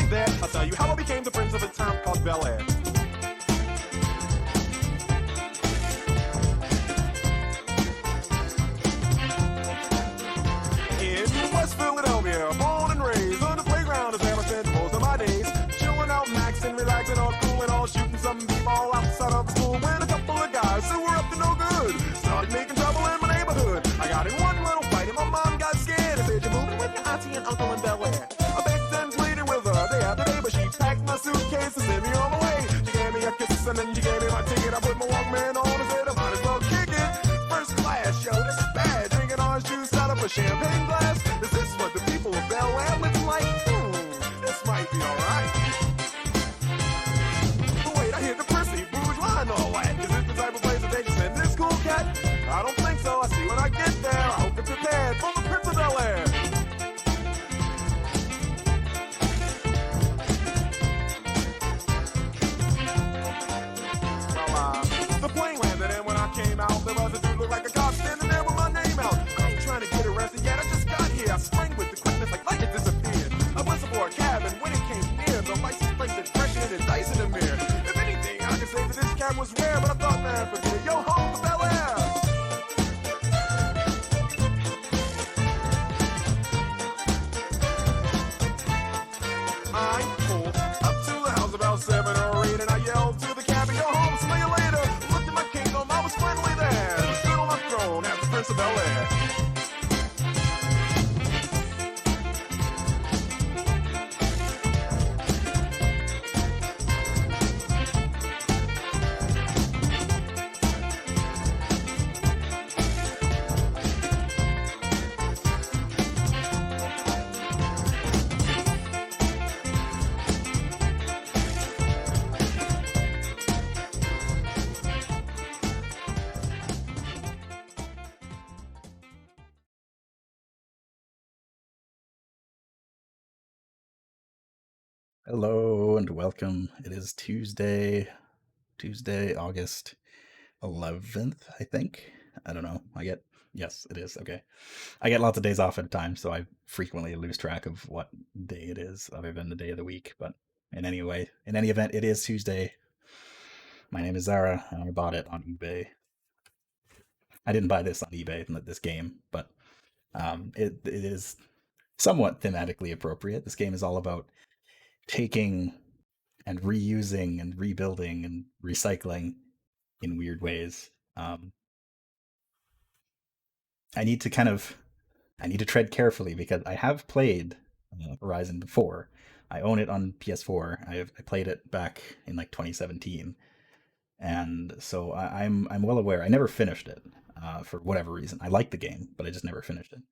right there. I'll tell you how I became the prince of a town called Bel Air. In West Philadelphia, born and raised on the playground is where I spent most of my days. Chilling out, maxing, relaxing, all cool and all, shooting some b-ball outside of the school. When a couple of guys who were up to no good started making trouble in my neighborhood. I got in one little fight and my mom got scared and said, "You're moving with your auntie and uncle in Bel Air." I begged and pleaded with her day after day, but she packed my suitcase and sent me on my way. She gave me a kiss and then she gave me my ticket. I put my Walkman on and said I might as well kick it. First class, yo, this is bad. Drinking orange juice out of a champagne glass. Is this what the people of Bel Air live like? This might be alright. But wait, I hear the prissy, bourgeois and all that. Is this the type of place that they can send this cool cat? I don't think so. I see when I get there. I hope it's prepared for the Prince of Bel Air. The plane landed and when I came out, there was a dude look like a cop standing there with my name out. I ain't trying to get arrested yet, I just got here. I sprang with the quickness like lightning disappeared. I whistled for a cab and when it came near, the license plate said fresh in its ice in the mirror. If anything, I could say that this cab was rare, but I thought, man, forget it. Yo, home to Bel Air. I pulled up to the house about 7 or 8 and I yelled to the cabby, "Yo, home, see you later." Looked at my kingdom, I was finally there. Stood on my throne as the Prince of Bel Air. Hello and welcome. It is Tuesday, August 11th, I think. I don't know. Yes, it is. Okay. I get lots of days off at a time, so I frequently lose track of what day it is other than the day of the week. But in any event, it is Tuesday. My name is Zara, and I bought it on eBay. I didn't buy this on eBay, this game, but it is somewhat thematically appropriate. This game is all about taking and reusing and rebuilding and recycling in weird ways. I need to tread carefully because I have played Horizon before. I own it on PS4. I played it back in like 2017, and so I'm well aware. I never finished it for whatever reason. I liked the game, but I just never finished it.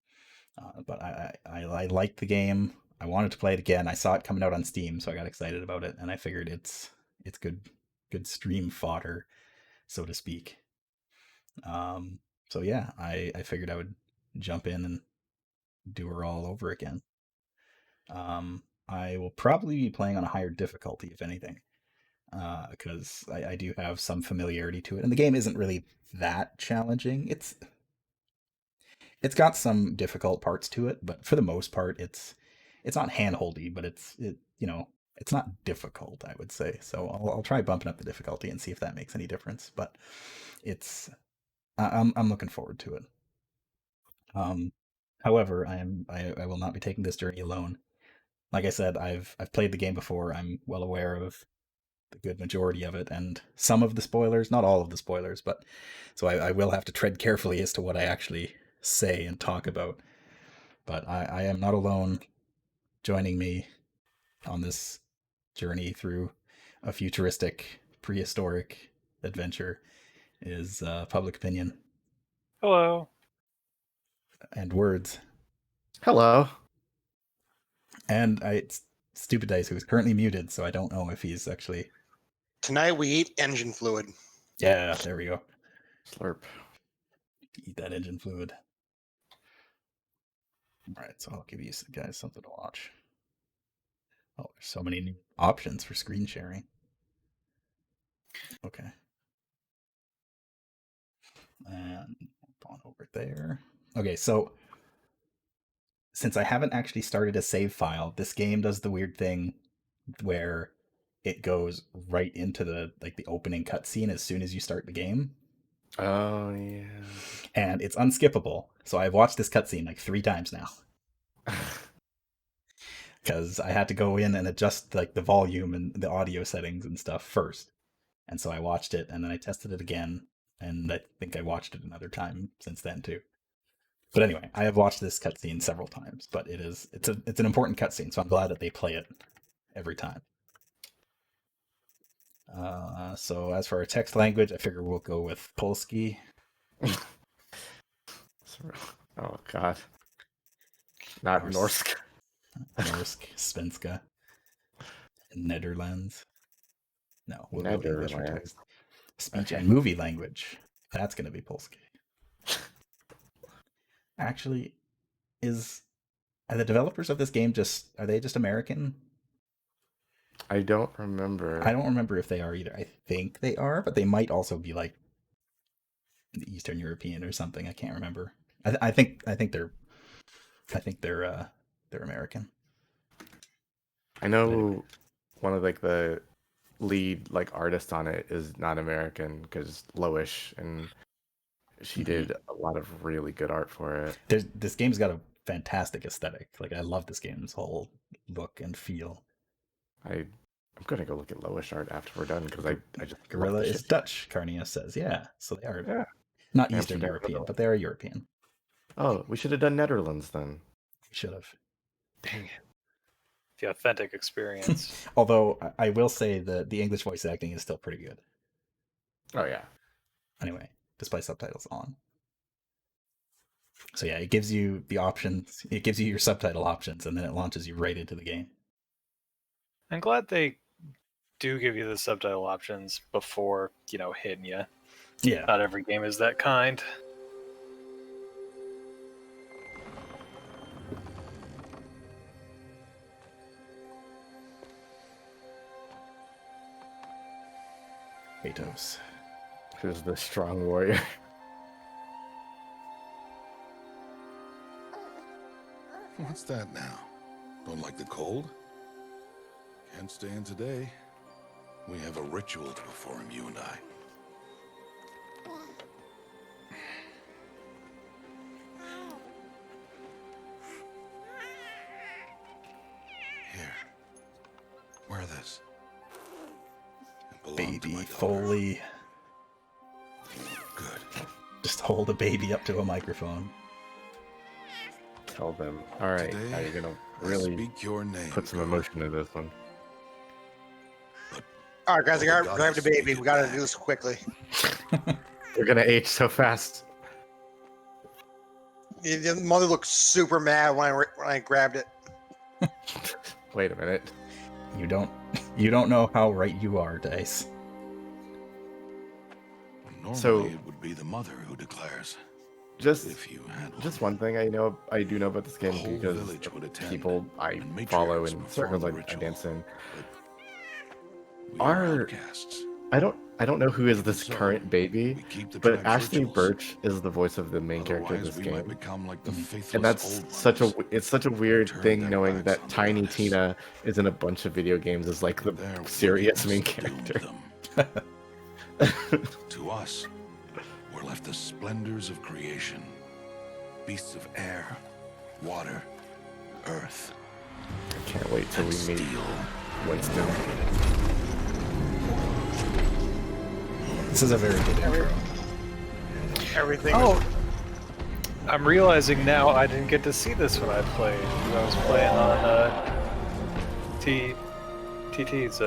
But I liked the game. I wanted to play it again. I saw it coming out on Steam, so I got excited about it, and I figured it's good stream fodder, so to speak. So yeah, I figured I would jump in and do her all over again. I will probably be playing on a higher difficulty, if anything, because I do have some familiarity to it, and the game isn't really that challenging. It's got some difficult parts to it, but for the most part, it's not handholdy, but it's not difficult, I would say. So I'll try bumping up the difficulty and see if that makes any difference. But I'm looking forward to it. However, I will not be taking this journey alone. Like I said, I've played the game before. I'm well aware of the good majority of it and some of the spoilers, not all of the spoilers, but so I will have to tread carefully as to what I actually say and talk about. But I am not alone. Joining me on this journey through a futuristic, prehistoric adventure is Public Opinion. Hello. And Words. Hello. And it's Stupid Dice, who is currently muted, so I don't know if he's actually... Tonight we eat engine fluid. Yeah, there we go. Slurp. Eat that engine fluid. Alright, so I'll give you guys something to watch. Oh, there's so many new options for screen sharing. Okay. And on over there. Okay, so since I haven't actually started a save file, this game does the weird thing where it goes right into the opening cutscene as soon as you start the game, Oh yeah. and it's unskippable. So I've watched this cutscene like 3 times now because I had to go in and adjust like the volume and the audio settings and stuff first. And so I watched it, and then I tested it again, and I think I watched it another time since then too. But anyway, I have watched this cutscene several times, but it's an important cutscene, so I'm glad that they play it every time. So as for our text language, I figure we'll go with Polski. Oh god. Not Norse. Norsk. Norsk, Svenska, Netherlands. No, we'll go English for Netherlands. text. Speech Okay. and movie language. That's going to be Polski. Actually, are the developers of this game are they just American? I don't remember. I don't remember if they are either. I think they are, but they might also be like Eastern European or something. I can't remember. I think they're American. I know Anyway. one of like the lead like artists on it is not American because Loish, and she did a lot of really good art for it. This game's got a fantastic aesthetic. Like I love this game's whole look and feel. I'm gonna go look at Loish art after we're done because I just Gorilla love the is shit. Dutch, Carnia says. Yeah, so they are Yeah. not Eastern Amsterdam, European, Netherlands. but they are European. Oh, we should have done Netherlands then. Should have. Dang it. The authentic experience. Although I will say that the English voice acting is still pretty good. Oh yeah. Anyway, despite subtitles on. So yeah, it gives you the options. It gives you your subtitle options, and then it launches you right into the game. I'm glad they do give you the subtitle options before, hitting you. Yeah. Not every game is that kind. Kratos. Who's the strong warrior? What's that now? Don't like the cold? Can't stand today. We have a ritual to perform, you and I. Here. Wear this. It belonged to Baby my daughter. Foley. Good. Just hold a baby up to a microphone. Tell them. All right, Today, now you're gonna I really speak your name. put some girl. emotion into this one. All right, guys, I Oh, got God, to grab the speak baby. it We got to back. do this quickly. You're gonna age so fast. The mother looked super mad when I grabbed it. Wait a minute. You don't know how right you are, Dice. Normally, So- it would be the mother who declares. Just If you had just one. one thing I do know about this game The whole because village would attend, people I and matriarchs follow in perform circles the I ritual. dance in. We are Are- outcasts. I don't know who is this So, current baby, We keep the but tribe's Ashley rituals. Birch is the voice of the main character of Otherwise, this we might game. become like the faithless And that's old such ones. it's such a weird Turn thing their knowing backs that on Tiny goddess. Tina is in a bunch of video games as like the Their serious main wickedness doomed character. them. To us, were left the splendors of creation. Beasts of air, water, earth, I can't wait till and we meet steel. Winston. This is a very good intro. Everything. Oh, I'm realizing now I didn't get to see this when I played. I was playing on TT's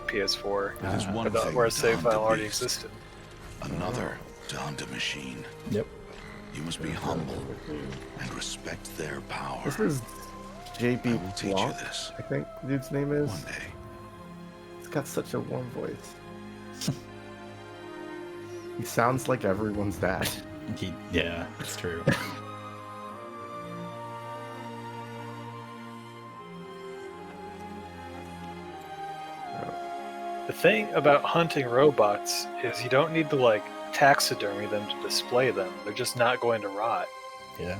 PS4, It is one thing where a to save hunt a file already beast, existed. Another to hunt a machine. Yep. You must be humble and respect their power. This is JB I will teach you Blanc, this. I think the dude's name is. One day. He's got such a warm voice. He sounds like everyone's dad. Yeah, it's true. The thing about hunting robots is you don't need to taxidermy them to display them. They're just not going to rot. Yeah.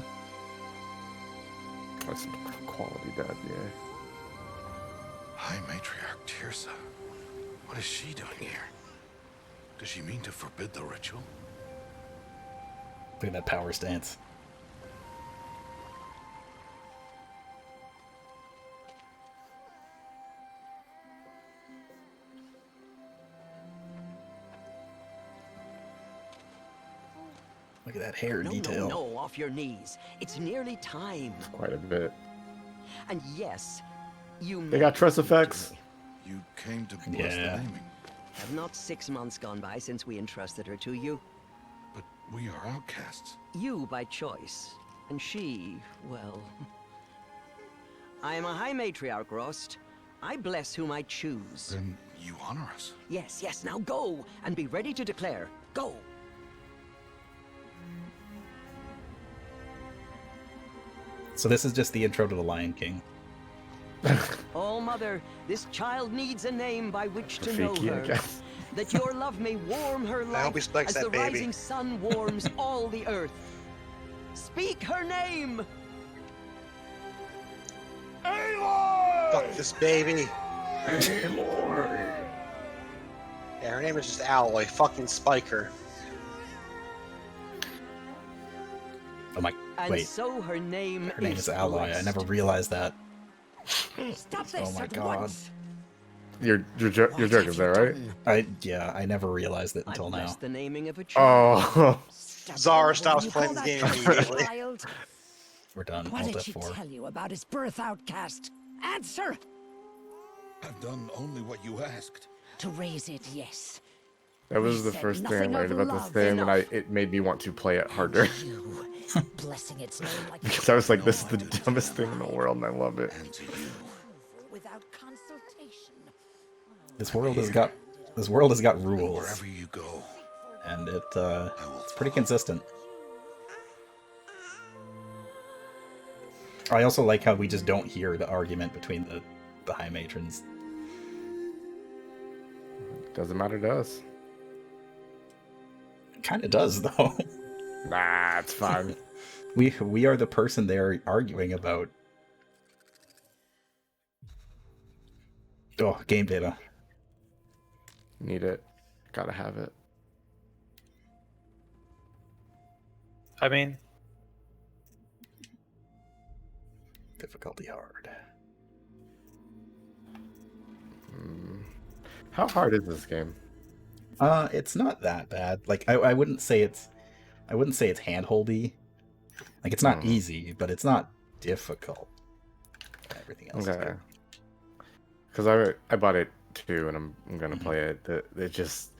That's some quality dad, yeah. High Matriarch Tirsa. What is she doing here? Does she mean to forbid the ritual? Look at that power stance. Look at that hair detail. No, off your knees. It's nearly time. Quite a bit. And yes, you They got trust may effects. You came to bless Yeah. the naming, Have not 6 months gone by since we entrusted her to you? but we are outcasts. You by choice, and she, well... I am a High Matriarch, Rost. I bless whom I choose. Then you honor us. Yes, yes, now go, and be ready to declare. Go! So this is just the intro to The Lion King. Oh, Mother, this child needs a name by which to know Rafiki, I her. guess. That your love may warm her I hope he life spikes as that the baby. rising sun warms all the earth. Speak her name! Fuck this baby. Yeah, her name is just Alloy. Fucking spike her. Oh my, And wait, so her name her name is Alloy. I blessed. never realized that. Stop this Oh my at God. once. You're joking there, right? I never realized it I until now. bless the naming of a child. Oh, Stop Zara it. stops You playing call the game that immediately. child? We're done. What Alt did she F4. tell you about his birth outcast? Answer! I've done only what you asked. To raise it, yes. that was You the said first thing I nothing learned of about this love. thing, and Enough. it made me want to play it harder. You, blessing its name like Because I was like, this is the dumbest thing in the world, and I love it. And to you. without consultation. This world has got rules, Wherever you go, and I will it's pretty follow. consistent. I also like how we just don't hear the argument between the High Matrons. Doesn't matter to us. Kind of does though. Nah, it's fine. We are the person they're arguing about. Oh, game data. Need it. Gotta have it. I mean, Difficulty hard. How hard is this game? It's not that bad. Like I wouldn't say it's handholdy. Like it's not easy, but it's not difficult. Everything else. Is Okay. good. Because I bought it too, and I'm gonna play it. It just,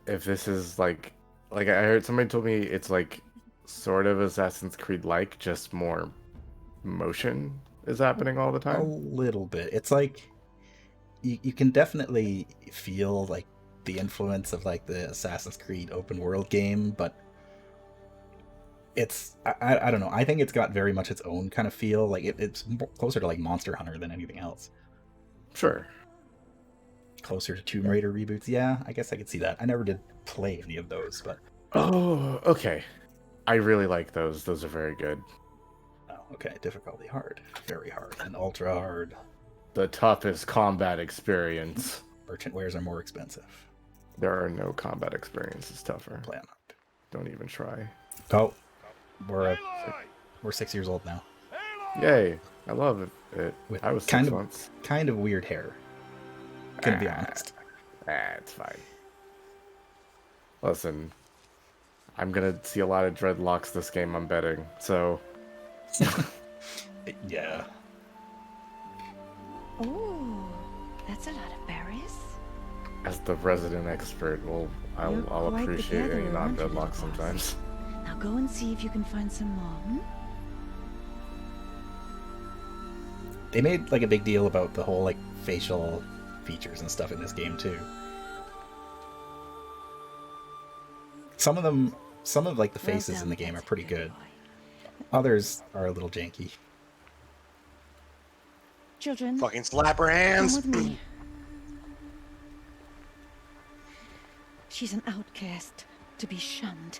if this is like I heard somebody told me it's like sort of Assassin's Creed like, just more motion is happening all the A time. little bit. It's like you can definitely feel like the influence of like the Assassin's Creed open world game, but it's I don't know. I think it's got very much its own kind of feel. Like it's closer to like Monster Hunter than anything else. Sure. Closer to Tomb Raider reboots. Yeah, I guess I could see that. I never did play any of those, but Oh, okay. I really like those. Those are very good. oh, okay. Difficulty hard, very hard, and ultra hard. The toughest combat experience. Merchant wares are more expensive. There are no combat experiences tougher. Plan up. Don't even try. Oh, we're 6 years old now. Yay! I love it. With I was kind 6 of- months. Kind of weird hair. Gonna be honest. It's fine. Listen, I'm gonna see a lot of dreadlocks this game, I'm betting. So, Yeah. Oh, that's a lot of berries. as the resident expert, I'll You're quite the appreciate any gatherer, aren't you, little non-dreadlocks boss? sometimes. Now go and see if you can find some more. They made like a big deal about the whole like facial features and stuff in this game too. Some of like the faces Well in the done, game are that's a pretty good good. boy. Others are a little janky. Children, Fucking slap her come hands. with me. She's an outcast, to be shunned.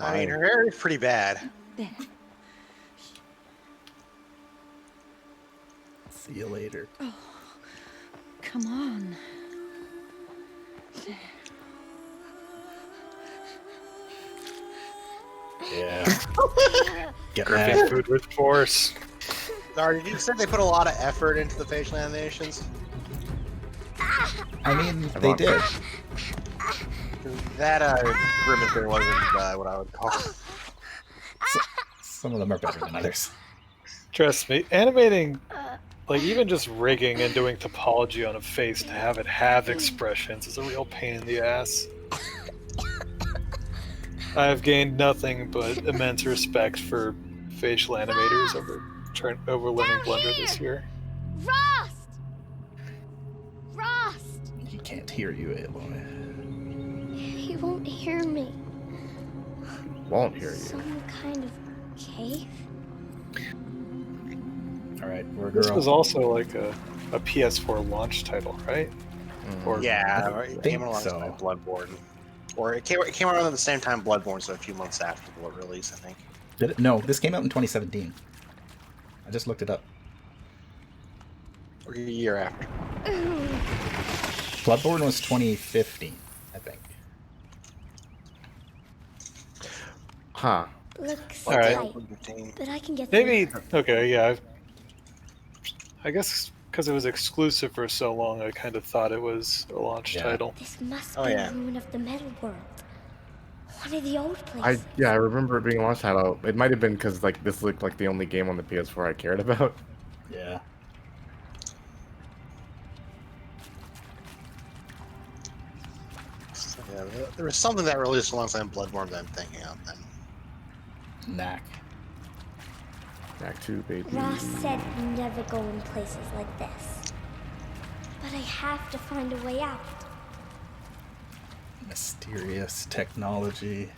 I mean, her hair is pretty bad. There. See you later. Come on. Yeah. Get Gripping mad. food with force. Sorry, you said they put a lot of effort into the facial animations. I mean, they did. That grimacing wasn't what I would call. Some of them are better than others. Trust me, animating, like even just rigging and doing topology on a face to have it have expressions is a real pain in the ass. I've gained nothing but immense respect for facial animators over learning Blender this year. Frost! Frost! He can't hear you, Aloy. He won't hear me. Won't hear you. Some kind of cave? Alright, we're This girl. was also like a PS4 launch title, right? Or Yeah, it think came along so. with Bloodborne. Or it came around at the same time Bloodborne, so a few months after the release, I think. Did it? No, this came out in 2017. I just looked it up. Or a year after. Bloodborne was 2015, I think. Huh. Looks All right. tight, but I can get maybe through. okay, yeah. I guess because it was exclusive for so long, I kind of thought it was a launch Yeah. title. This must Oh, be yeah. the ruin of the metal world. One of the old places. I remember it being a launch title. It might have been because like this looked like the only game on the PS4 I cared about. Yeah. So, yeah, there was something that released alongside Bloodborne that I'm thinking of then. Knack. Back to baby. Ross said never go in places like this. But I have to find a way out. Mysterious technology.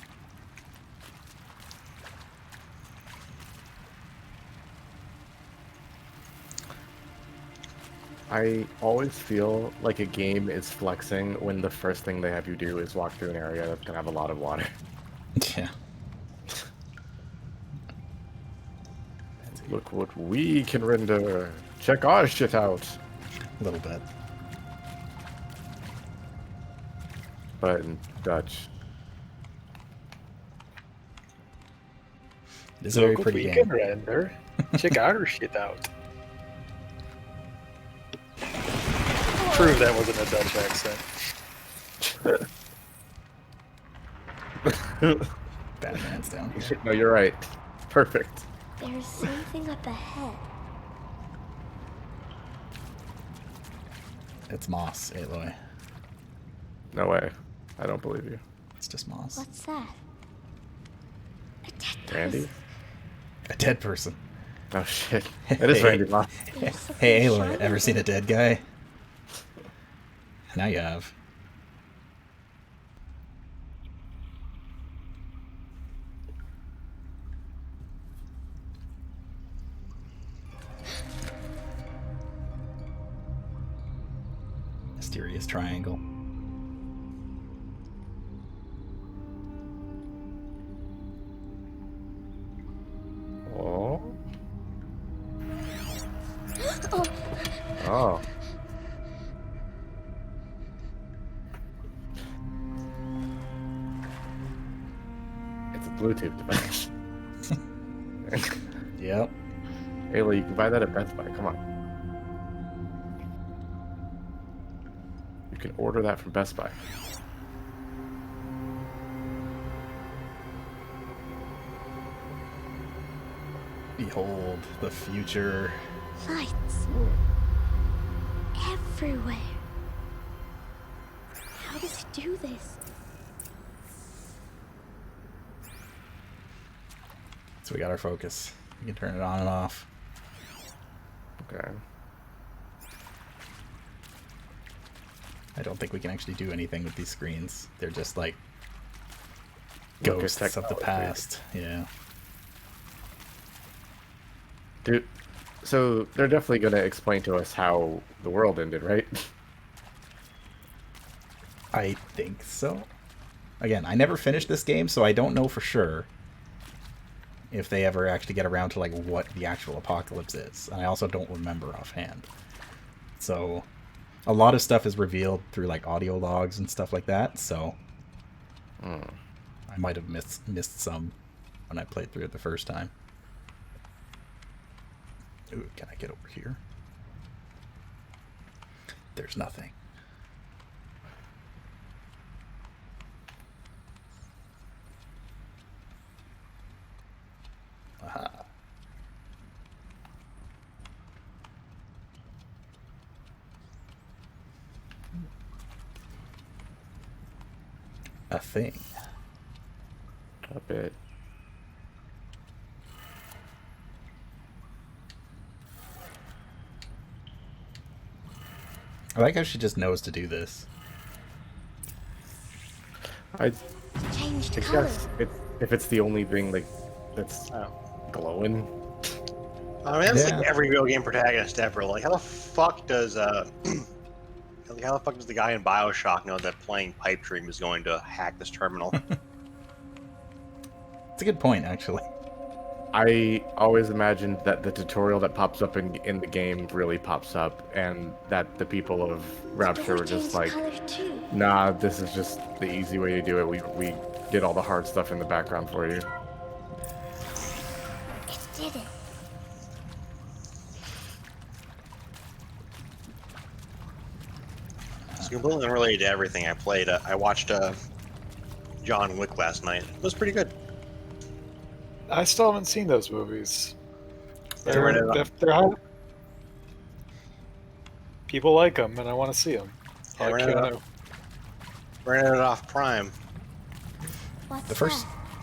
I always feel like a game is flexing when the first thing they have you do is walk through an area that's gonna have a lot of water. Yeah. Look what we can render. Check our shit out. A little bit. But in Dutch. It is a very Look what pretty we game. can render. Check our shit out. Prove that wasn't a Dutch accent. Batman's down here. No, you're right. Perfect. There's something up ahead. It's moss, Aloy. No way. I don't believe you. It's just moss. What's that? A dead Randy? person. A dead person. Oh shit. It is Randy Moss. There's something Hey, Aloy, shining ever seen a there. dead guy? Now you have. Mysterious triangle. Oh. Oh, Oh. It's a Bluetooth device. Yep. Ayla, you can buy that at Best Buy. Come on. You can order that from Best Buy. Behold the future. lights. Everywhere. How does he do this? So we got our focus. We can turn it on and off. Okay. I don't think we can actually do anything with these screens. They're just like Look at ghosts of the technology. past. Yeah. Dude, so they're definitely going to explain to us how the world ended, right? I think so. Again, I never finished this game, so I don't know for sure. if they ever actually get around to like what the actual apocalypse is, and I also don't remember offhand. So a lot of stuff is revealed through like audio logs and stuff like that. So I might have missed some when I played through it the first time. Ooh, can I get over here? There's nothing. Aha. A thing. A bit. I like how she just knows to do this. I Changed color. guess if it's the only thing like that's glowing. I mean, that's Yeah. like every video game protagonist ever. Like, how the fuck does like, how the fuck does the guy in Bioshock know that playing Pipe Dream is going to hack this terminal? It's a good point, actually. I always imagined that the tutorial that pops up in the game really pops up, and that the people of Rapture were just like, nah, this is just the easy way to do it. We did all the hard stuff in the background for you. It did it. It's completely unrelated to everything I played. I watched John Wick last night. It was pretty good. I still haven't seen those movies. They're in it. They're hot. People like them, and I want to see them. Yeah, rented it off Prime. What's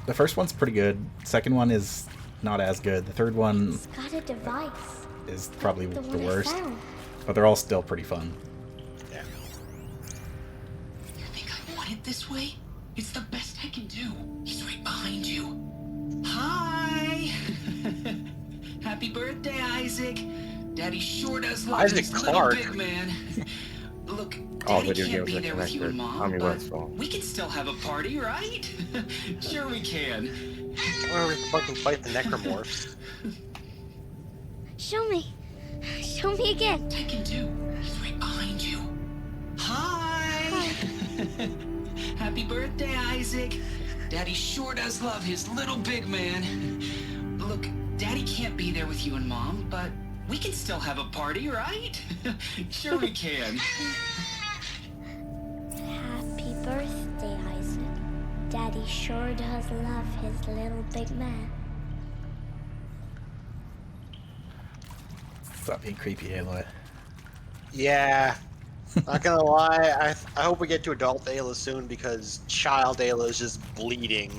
The first one's pretty good. Second one is not as good. The third one It's got a device. is probably The the one I worst. found. But they're all still pretty fun. Yeah. You think I want it this way? It's the best I can do. He's right behind you. Hi! Happy birthday, Isaac. Daddy sure does love Isaac his Clarke. little big man. Look, All Daddy video can't games be are there with you connected. and Mom, Tommy but Wiseau. we can still have a party, right? Sure we can. Where we fucking fight the necromorphs. Show me. Show me again. I can do. He's right behind you. Hi! Happy birthday, Isaac. Daddy sure does love his little big man. Look, Daddy can't be there with you and Mom, but we can still have a party, right? Sure we can. Happy birthday, Isaac. Daddy sure does love his little big man. Stop being creepy, Aloy. Yeah. Not gonna lie, I hope we get to adult Ayla soon because child Ayla is just bleeding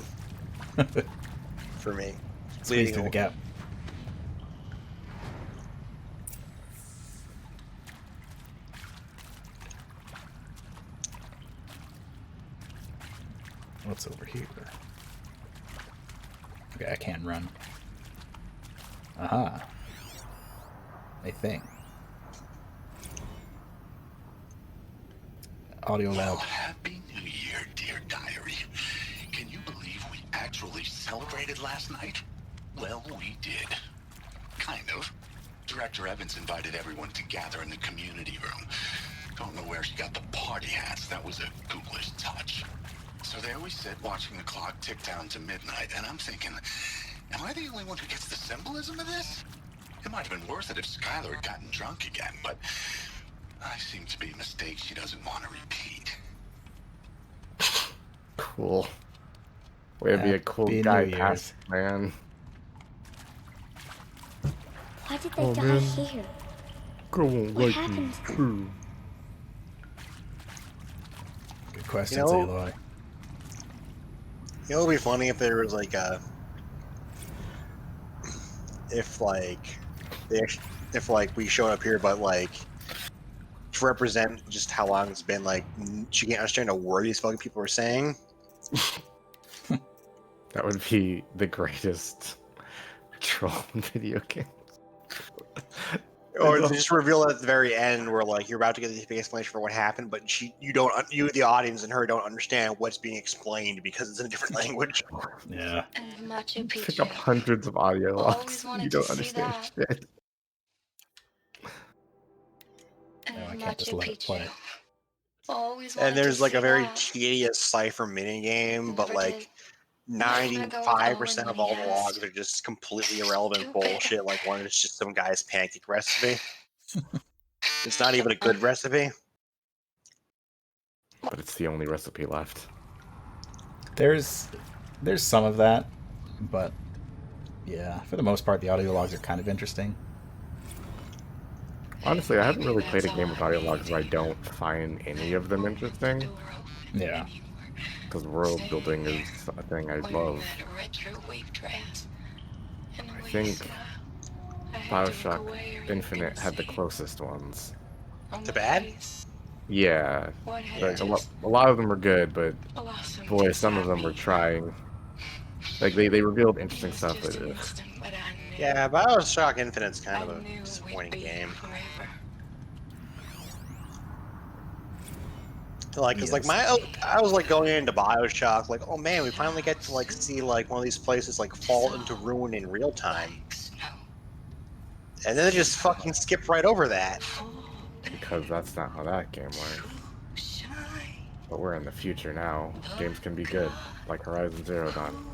for me. Squeeze through the gap. What's over here? Okay, I can run. Aha. A thing. Audio Well, loud. happy New Year, dear diary. Can you believe we actually celebrated last night? Well, we did. Kind of. Director Evans invited everyone to gather in the community room. Don't know where she got the party hats. That was a ghoulish touch. So there we sit, watching the clock tick down to midnight, and I'm thinking, am I the only one who gets the symbolism of this? It might have been worth it if Skylar had gotten drunk again, but I seem to be a mistake she doesn't want to repeat. Cool. Way to be a cool Happy guy, New Year's. past man. Why did they Oh, die man. here? Go on, What happened? Good questions, You know- Aloy. You know, it would be funny if there was like if we showed up here, but like to represent just how long it's been, like she can't understand a word these fucking people are saying. That would be the greatest troll in video games. Or they just reveal it at the very end, where like you're about to get the big explanation for what happened, but you, the audience, and her don't understand what's being explained because it's in a different language. Yeah. And Machu Pick up Picchu. hundreds of audio Always logs. wanted You to don't see understand that. shit. No, I can't just let it play. Always And wanted there's to like see a very that. tedious cipher minigame, but Never like did. Next time I go with 95% Owen of when all he the logs asked. are just completely irrelevant Too bullshit. Like one is just some guy's pancake recipe. It's not even a good recipe. But it's the only recipe left. There's some of that, but yeah, for the most part, the audio logs are kind of interesting. Honestly, I haven't really played a game with audio logs where I don't find any of them interesting. Yeah. Because world building is a thing I love. I think Bioshock Infinite had the closest ones. To bad? Yeah. Like, a lot of them were good, but boy, some of them were trying. Like, they revealed interesting stuff, but Yeah, Bioshock Infinite's kind of a disappointing game. Like, cause like I was like going into Bioshock, like, oh man, we finally get to like see like one of these places like fall into ruin in real time, and then they just fucking skip right over that. because that's not how that game works. But we're in the future now. Games can be good, like Horizon Zero Dawn.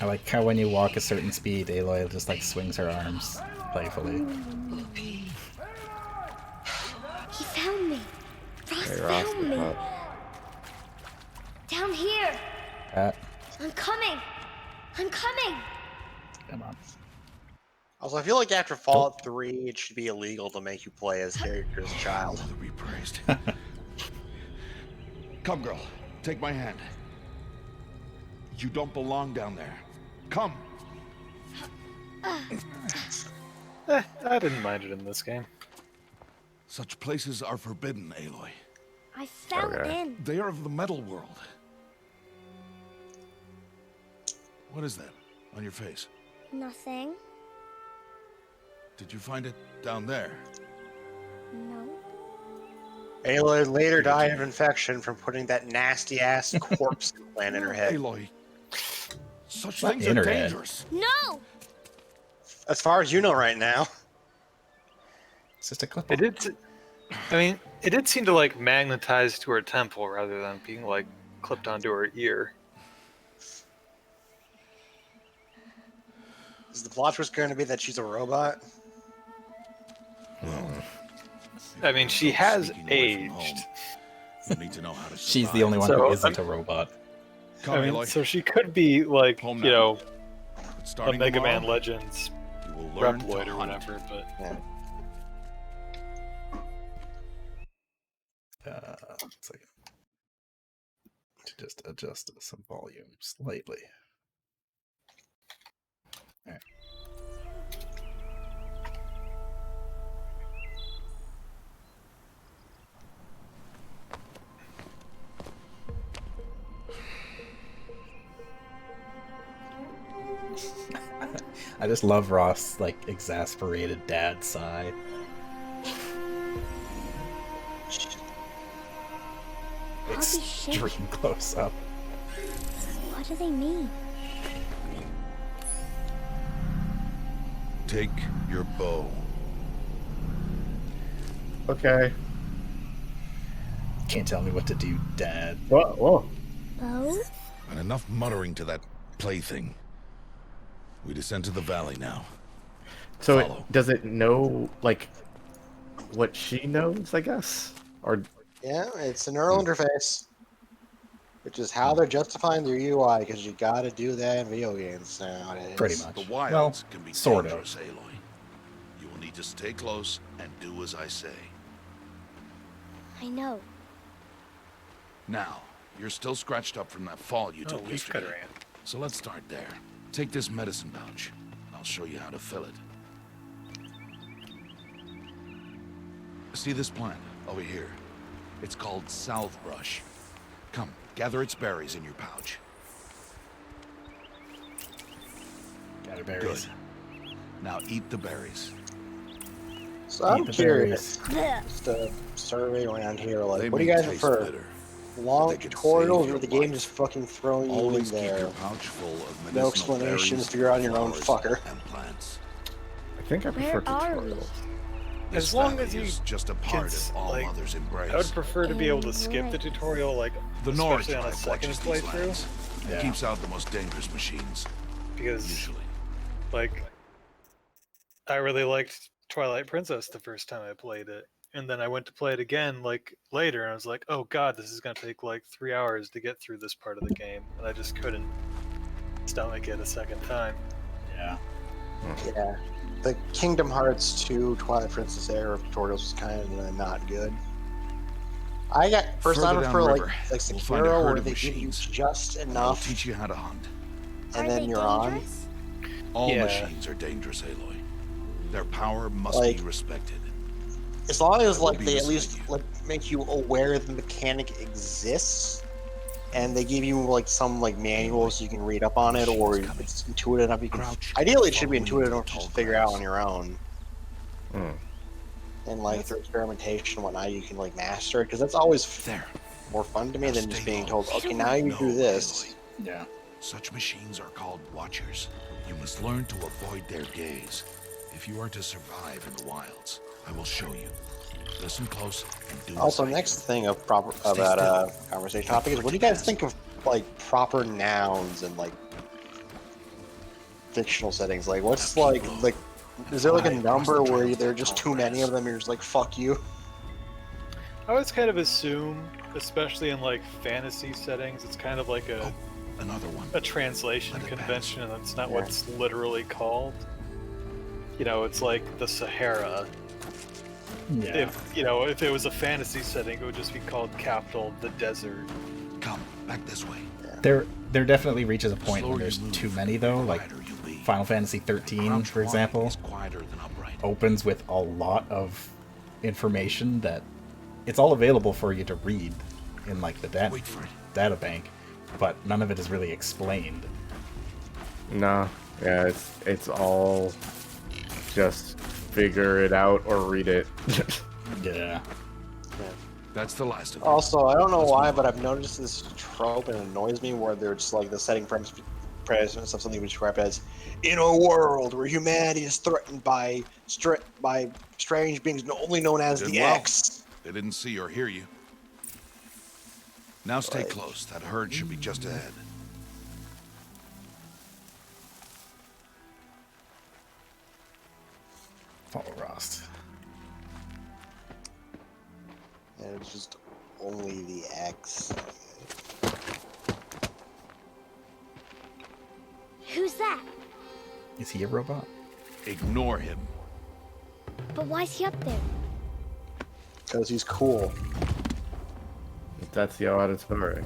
I like how when you walk a certain speed, Aloy just like swings her arms playfully. He found me. Ross Hey, Ross, found me. what's up? Down here. I'm coming. I'm coming. Come on. Also, I feel like after Fallout 3, it should be illegal to make you play as character as a child. Father be praised. Come, girl. Take my hand. You don't belong down there. Come. I didn't mind it in this game. Such places are forbidden, Aloy. I fell in. They are of the metal world. What is that on your face? Nothing. Did you find it down there? No. Aloy later died of infection from putting that nasty ass corpse implant in her head. Aloy, such Not things in are her head. dangerous. No. As far as you know right now. It's just a clip. It did. I mean, it did seem to like magnetize to her temple rather than being like clipped onto her ear. Is the plot twist going to be that she's a robot? Well, I mean, she has aged. you need to know how to She's the only one who isn't a robot. Come, I mean, Aloy. so she could be like, Home you now. know, But a starting Mega Man tomorrow, Legends you will learn to Reploid or hunt. whatever, but One second. To just adjust some volume slightly. All right. I just love Ross' like exasperated dad sigh. Extreme close up. What do they mean? Take your bow. Okay. Can't tell me what to do, Dad. Whoa. Bow? And enough muttering to that plaything. We descend to the valley now. So Follow. does it know, like, what she knows, I guess? Or Yeah, it's a neural interface. Which is how they're justifying their UI, because you gotta do that in video games nowadays. Pretty much. The wilds Well, can be sort of. dangerous, Aloy. You will need to stay close and do as I say. I know. Now, you're still scratched up from that fall you took leaf cutter yesterday. ant. So let's start there. Take this medicine pouch. I'll show you how to fill it. See this plant over here? It's called south brush. Come, gather its berries in your pouch. Gather berries. Good. Now eat the berries. So I'm the curious. Blech. Just a survey around here. Like, They what do you may guys taste prefer? bitter, Long they can tutorials save or the your game life. just fucking throwing you Always in keep there? your pouch full of medicinal No explanations, berries, figure out on your own, flowers, fucker. and plants. I think I prefer Where are we? tutorials. This As long valley as you is just a can part s- of all like, Mother's embrace. I would prefer to be able to skip the Embrace. tutorial, like The North especially on a tribe second watches these playthrough, lands and Yeah. keeps out the most dangerous machines. because Usually. like I really liked Twilight Princess the first time I played it, and then I went to play it again like later, and I was like, oh god, this is gonna take like 3 hours to get through this part of the game, and I just couldn't stomach it a second time. Yeah. Yeah. The Kingdom Hearts 2 Twilight Princess era of tutorials was kind of not good. I Further prefer downriver, like we'll find a Sekiro herd where of they give you machines. just I'll enough teach you how to hunt. and Are then they you're on. dangerous? All Yeah. machines are dangerous, Aloy. Their power must Like- be respected. As long as I will like be they at beside least you. like make you aware the mechanic exists, and they give you like some like manuals so you can read up on it, or it's intuitive enough you can. Crouch, Ideally, it should be following intuitive the enough to tall just figure out grass. on your own. Hmm. And like through experimentation and whatnot, you can like master it because that's always There. more fun to me Now than stay just being low. told, okay, now you No, do this. Aloy. Yeah. Such machines are called watchers. You must learn to avoid their gaze. If you are to survive in the wilds, I will show you. Listen close and do Also, as I next do. thing of proper Stay about still. conversation topic is what do you guys think of like proper nouns and like fictional settings? Like, what's like is there like a number where there are just too many of them? You're just like fuck you. I always kind of assume, especially in like fantasy settings, it's kind of like Oh, another one. a translation Let it pass. convention, and that's not Yeah. what it's literally called. You know, it's like the Sahara. Yeah. If it was a fantasy setting, it would just be called capital the desert. Come, back this way. There definitely reaches a point Slower where you there's move, too many though. Like quieter you be. Final Fantasy 13, Crouch for walking example, is quieter than upright. opens with a lot of information that it's all available for you to read in like the Wait for it. data bank, but none of it is really explained. No, yeah, it's all just figure it out or read it. Yeah. That's the last of them. Also, I don't know Let's why, move but on. I've noticed this trope and it annoys me where there's like the setting premise of something we describe as in a world where humanity is threatened by strange beings only known as Did the well. X. They didn't see or hear you. Now stay Like- close. That herd should be just ahead. Follow Rost. And it's just only the X. Who's that? Is he a robot? Ignore him. But why's he up there? Because he's cool. That's the auditory.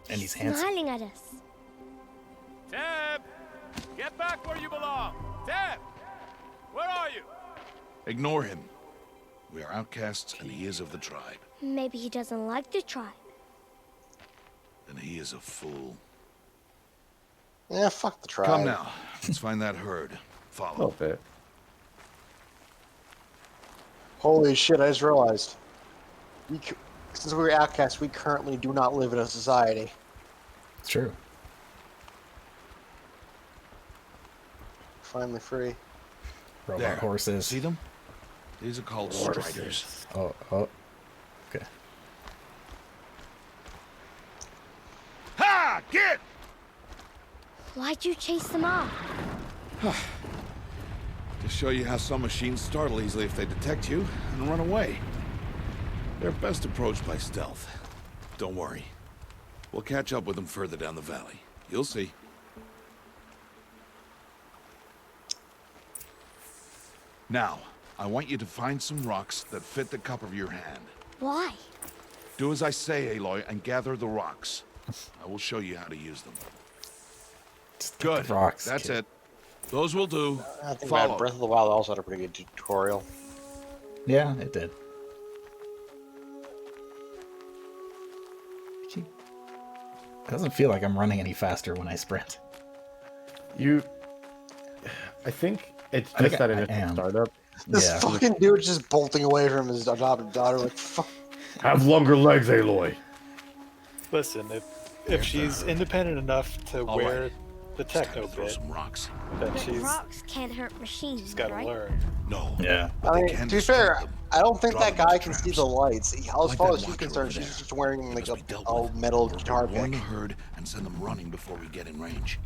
And he's handsome. Smiling at us. Teb! Get back where you belong! Teb! Where are you? Ignore him. We are outcasts, and he is of the tribe. Maybe he doesn't like the tribe. And he is a fool. Yeah, fuck the tribe. Come now. Let's find that herd. A Follow. little bit. Holy shit, I just realized. Since we were outcasts, we currently do not live in a society. It's true. Finally free. Robot There. horses. See them? These are called striders. Oh. Okay. Ha! Get! Why'd you chase them off? To show you how some machines startle easily if they detect you and run away. They're best approached by stealth. Don't worry. We'll catch up with them further down the valley. You'll see. Now, I want you to find some rocks that fit the cup of your hand. Why? Do as I say, Aloy, and gather the rocks. I will show you how to use them. Just get Good. the rocks, That's kid. it. Those will do. I think Follow. Breath of the Wild also had a pretty good tutorial. Yeah, it did. It doesn't feel like I'm running any faster when I sprint. You I think it's I think just that I initial am. startup. This Yeah. fucking dude just bolting away from his adopted daughter. Like, fuck. Have longer legs, Aloy. Listen, if she's independent enough to All wear right. the It's time techno to throw bit, some rocks. then But she's rocks can't hurt machines, got to right? learn. No. Yeah. But I they mean, can to be fair, distract them. I don't think Draw that them guy into can see traps. the lights. As Like far that as she's watcher concerned, over she's there. just wearing They like must be dealt a with. metal Or guitar warn the pick. herd and send them running before we get in range.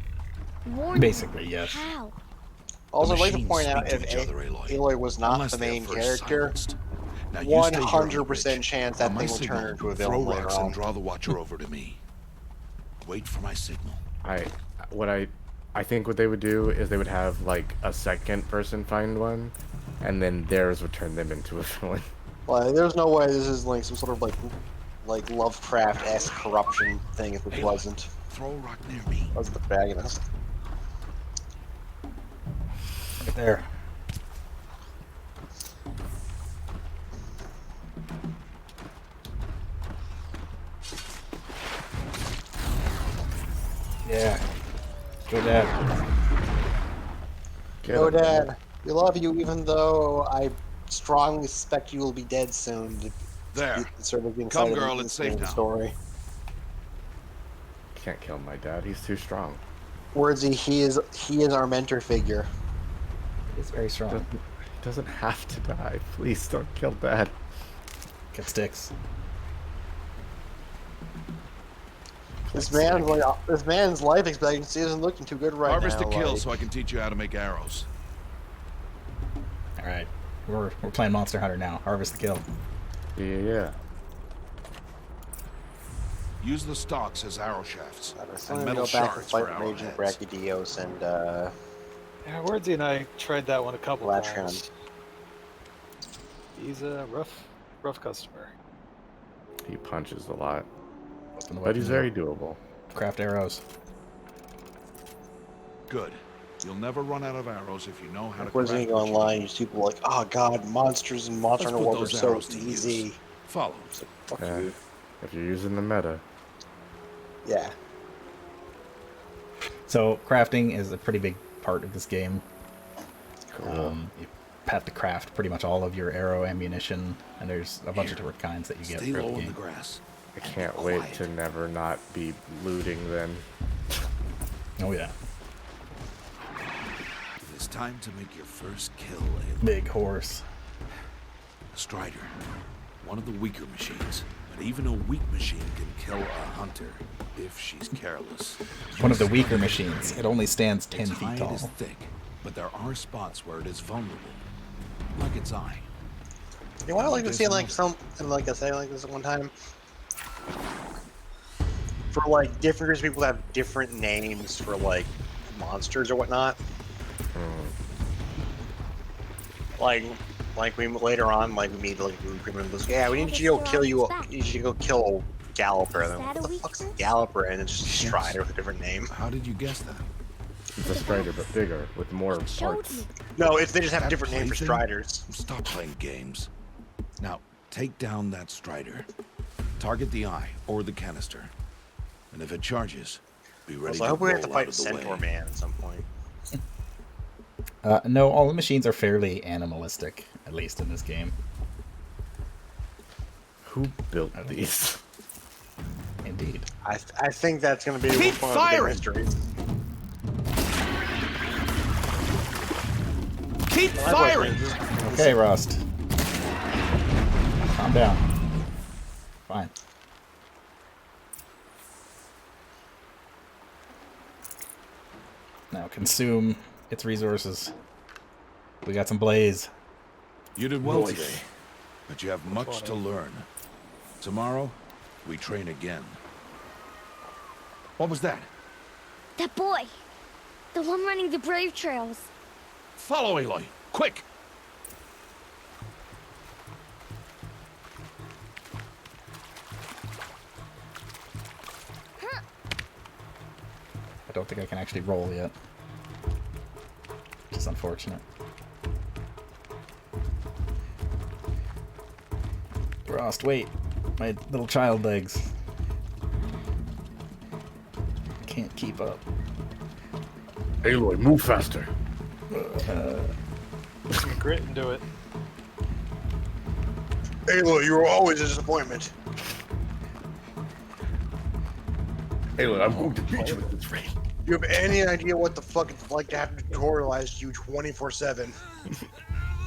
Warning. Basically, yes. How? Also, I'd like to machines point out speak if to each other, Aloy. Aloy was not Unless the they are main first character, silenced. Now you stay here on the 100% ridge. chance On that my thing will signal, turn into a throw villain later rocks on. and draw the watcher over to me. Wait for my signal. I think what they would do is they would have like a second person find one, and then theirs would turn them into a villain. Like, there's no way this is like some sort of like Lovecraft-esque corruption thing if it Aloy, wasn't. throw a rock near me. That was the protagonist. Right there. Yeah. Go, Dad. Get No, him, Dad. We love you, even though I strongly suspect you will be dead soon. To There. be sort of inside Come, of girl, the it's safe now. story. Can't kill my dad. He's too strong. Wordsy, he is our mentor figure. It's very strong. He doesn't have to die. Please don't kill dad. Get sticks. This man's life expectancy isn't looking too good right Harvest now. a kill like- so I can teach you how to make arrows. All right. We're playing Monster Hunter now. Harvest the kill. Yeah. Use the stalks as arrow shafts. I'm And gonna metal go back and shards fight for Raging arrowheads. Brachydios and Yeah, Wordsy and I tried that one a couple Latchhound. times. He's a rough customer. He punches a lot, Open the but he's weapon very doable. Craft arrows. Good. You'll never run out of arrows if you know how to Wordsy craft go what you online, need. use people like, oh god, monsters and Monster Let's Hunter put World are those so arrows to use. easy. Follow. It's like, fuck Yeah. you. If you're using the meta, Yeah. So crafting is a pretty big part of this game. cool. You have to craft pretty much all of your arrow ammunition, and there's a bunch of Here. different kinds that you get Stay throughout low the in the game. grass. I can't wait to never not be looting then. Oh yeah, It is time to make your first kill, Aloy. big horse. Strider. One of the weaker machines. But even a weak machine can kill a hunter if she's careless. One of the weaker machines. It only stands 10 Its feet hide tall. is thick, but there are spots where it is vulnerable. Like its eye. You want to like to see like some like a say like this one time? For like different groups of people that have different names for like monsters or whatnot. Like we later on, like we meet like a group of members. Yeah, we need you to go kill you. You should go kill a Galloper. And then, what the fuck's a Galloper? And it's just a Strider with a different name. How did you guess that? It's a Strider, but bigger, with more Showed parts. me. No, it's they just have a That different name for plaything? Striders. Stop playing games. Now, take down that Strider. Target the eye or the canister. And if it charges, be ready So I to hope we have to roll fight out of the Centaur way. Man at some point. No, all the machines are fairly animalistic, at least in this game. Who built these? Indeed. I think that's going to be Keep one firing! of the big mysteries. Keep I like firing! this. Okay, Rust. Calm down. Fine. Now consume its resources. We got some blaze. You did well Nice. today, but you have much to learn. Tomorrow, we train again. What was that? That boy. The one running the brave trails. Follow Aloy, quick! I don't think I can actually roll yet. Which is unfortunate. Frost, wait. My little child legs. Can't keep up. Aloy, move faster. Put some grit into it. Ayla, you were always a disappointment. Ayla, I'm going to beat you with this rain. You have any idea what the fuck it's like to have to tutorialize you 24/7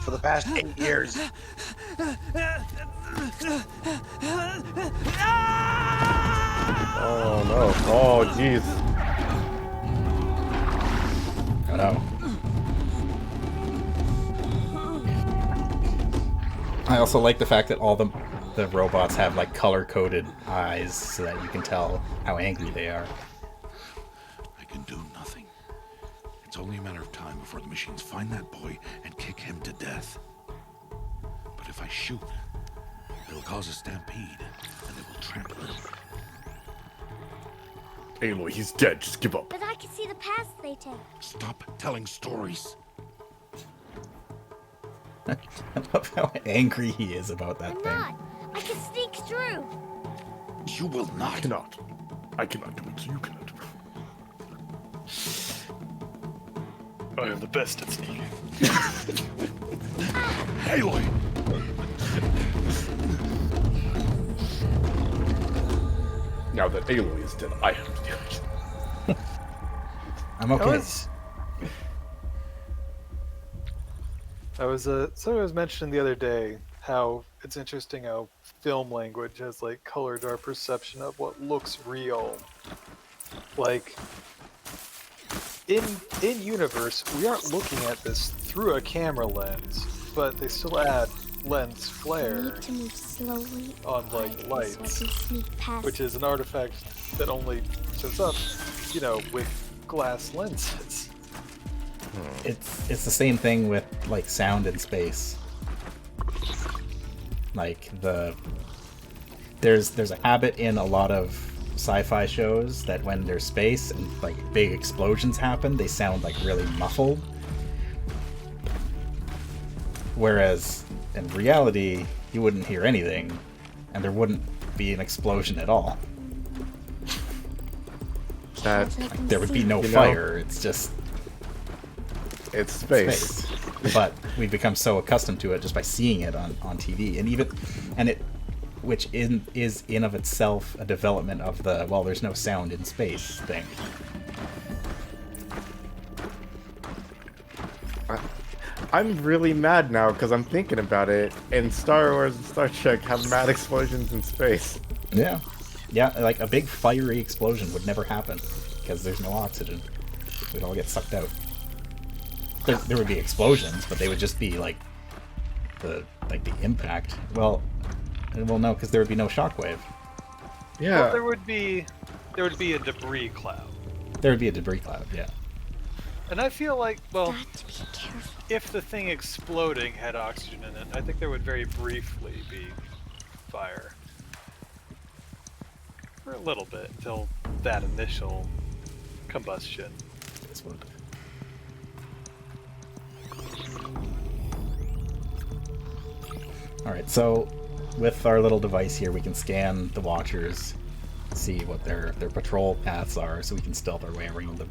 for the past 8 years? Oh no. Oh jeez. Oh no. I also like the fact that all the robots have like color-coded eyes so that you can tell how angry they are. I can do nothing. It's only a matter of time before the machines find that boy and kick him to death. But if I shoot, it'll cause a stampede, and it will trample him. Aloy, he's dead. Just give up. But I can see the paths they take. Stop telling stories. I love how angry he is about that I'm thing. not. I can sneak through. You will not. I cannot. I cannot do it, so you cannot do it. I am the best at sneaking. Aloy! Now that Aloy is dead, I have to do it. I'm okay. Someone was mentioning the other day how it's interesting how film language has like colored our perception of what looks real. Like in universe, we aren't looking at this through a camera lens, but they still add lens I flare need to move slowly on like quietly so I lights, can sneak past. which is an artifact that only shows up, you know, with glass lenses. It's the same thing with like sound in space. Like there's a habit in a lot of sci-fi shows that when there's space and like big explosions happen, they sound like really muffled. Whereas in reality, you wouldn't hear anything, and there wouldn't be an explosion at all. There would be no fire. It's just it's space. But we've become so accustomed to it just by seeing it on TV, which is in of itself a development of the there's no sound in space thing. I'm really mad now because I'm thinking about it. And Star Wars and Star Trek have mad explosions in space. Yeah, like a big fiery explosion would never happen because there's no oxygen. We'd all get sucked out. There would be explosions, but they would just be like the impact. Well, no, because there would be no shockwave. Yeah. Well, there would be a debris cloud. There would be a debris cloud, yeah. And I feel like, if the thing exploding had oxygen in it, I think there would very briefly be fire. For a little bit, until that initial combustion. This would. Alright, so with our little device here, we can scan the Watchers, see what their patrol paths are, so we can stealth our way around them.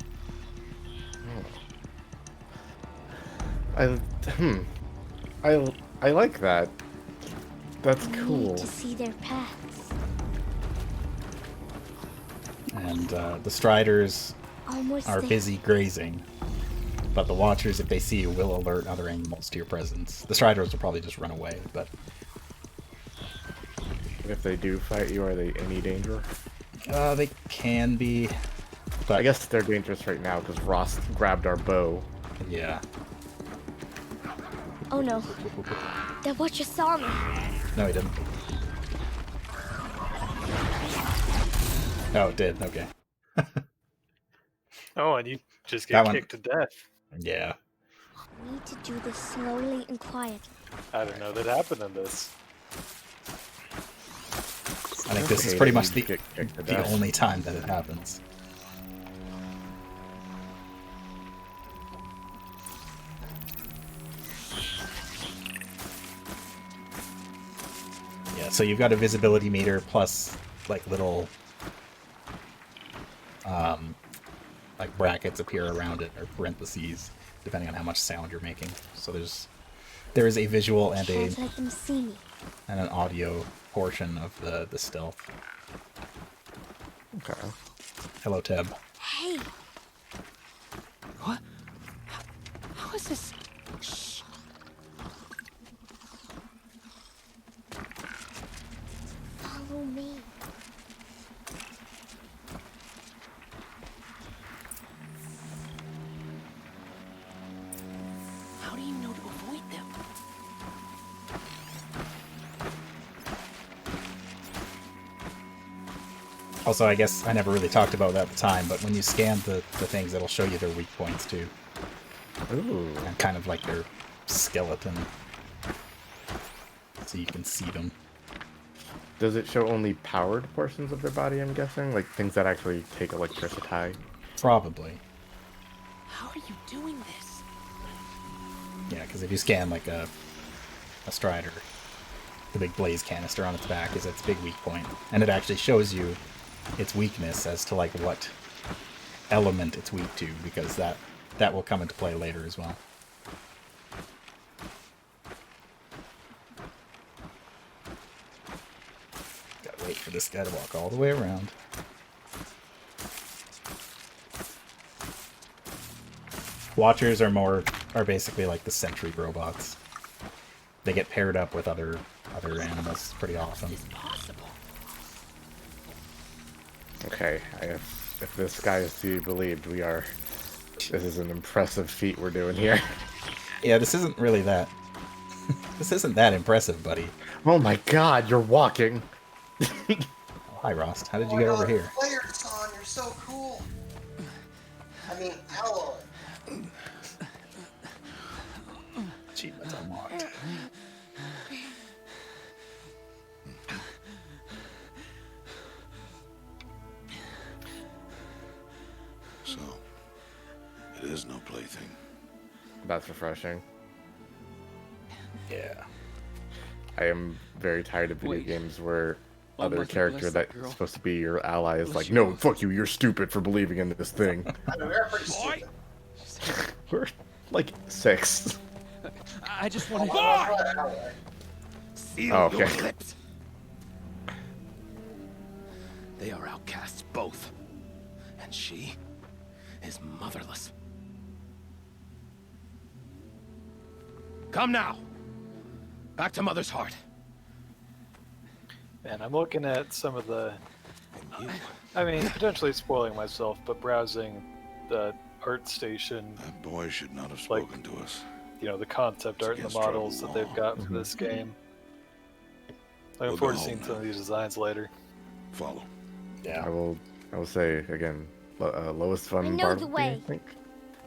I like that. That's cool. Need to see their paths. And the Striders Almost are there. busy grazing, but the Watchers, if they see you, will alert other animals to your presence. The Striders will probably just run away, but if they do fight you, are they any danger? They can be, but I guess they're dangerous right now because Ross grabbed our bow. Yeah. Oh no. That Watcher saw me. No, he didn't. Oh, it did. Okay. Oh, and you just That get one- kicked to death. Yeah. I need to do this slowly and quietly. I don't know that happened in this. I think this is Okay, pretty then much you the, get kicked to the death. only time that it happens. Yeah, so you've got a visibility meter plus like little like brackets appear around it, or parentheses, depending on how much sound you're making. So there is a visual and Can't let them see me. an audio portion of the stealth. Okay. Hello, Teb. Hey, What? How is this? shh. Follow me. How do you know to avoid them? Also, I guess I never really talked about that at the time, but when you scan the things, it'll show you their weak points too, Ooh. and kind of like their skeleton, so you can see them. Does it show only powered portions of their body, I'm guessing? Like things that actually take electricity? Probably. How are you doing this? Yeah, because if you scan like a Strider, the big blaze canister on its back is its big weak point, and it actually shows you its weakness as to like what element it's weak to, because that will come into play later as well. Gotta wait for this guy to walk all the way around. Watchers are basically like the sentry robots. They get paired up with other animals pretty often. It's possible. Okay, if this guy is to be believed, this is an impressive feat we're doing here. Yeah, this isn't really that. This isn't that impressive, buddy. Oh my god, you're walking! Oh, hi, Rost. How did you get over here? Player son, you're so cool. I mean, hello. Achievements unlocked. So, it is no plaything. That's refreshing. Yeah. I am very tired of video Wait. games where Oh, other mother character bless that that's girl. supposed to be your ally is Bless like, you no, both. fuck you, you're stupid for believing in this thing. I mean, we're pretty stupid. We're like 6. I just want to. Seal Oh, your okay. lips. They are outcasts, both. And she is motherless. Come now. Back to Mother's heart. And I'm looking at some of the, And you, I mean, potentially spoiling myself, but browsing the art station, that boy should not have Like- spoken to us. you know, the concept It's art and the against tribal models that law. they've got for this game. Looking We'll forward go to seeing home some now. of these designs later. Follow. Yeah. I will say again, lowest fun I know part the of the game, way.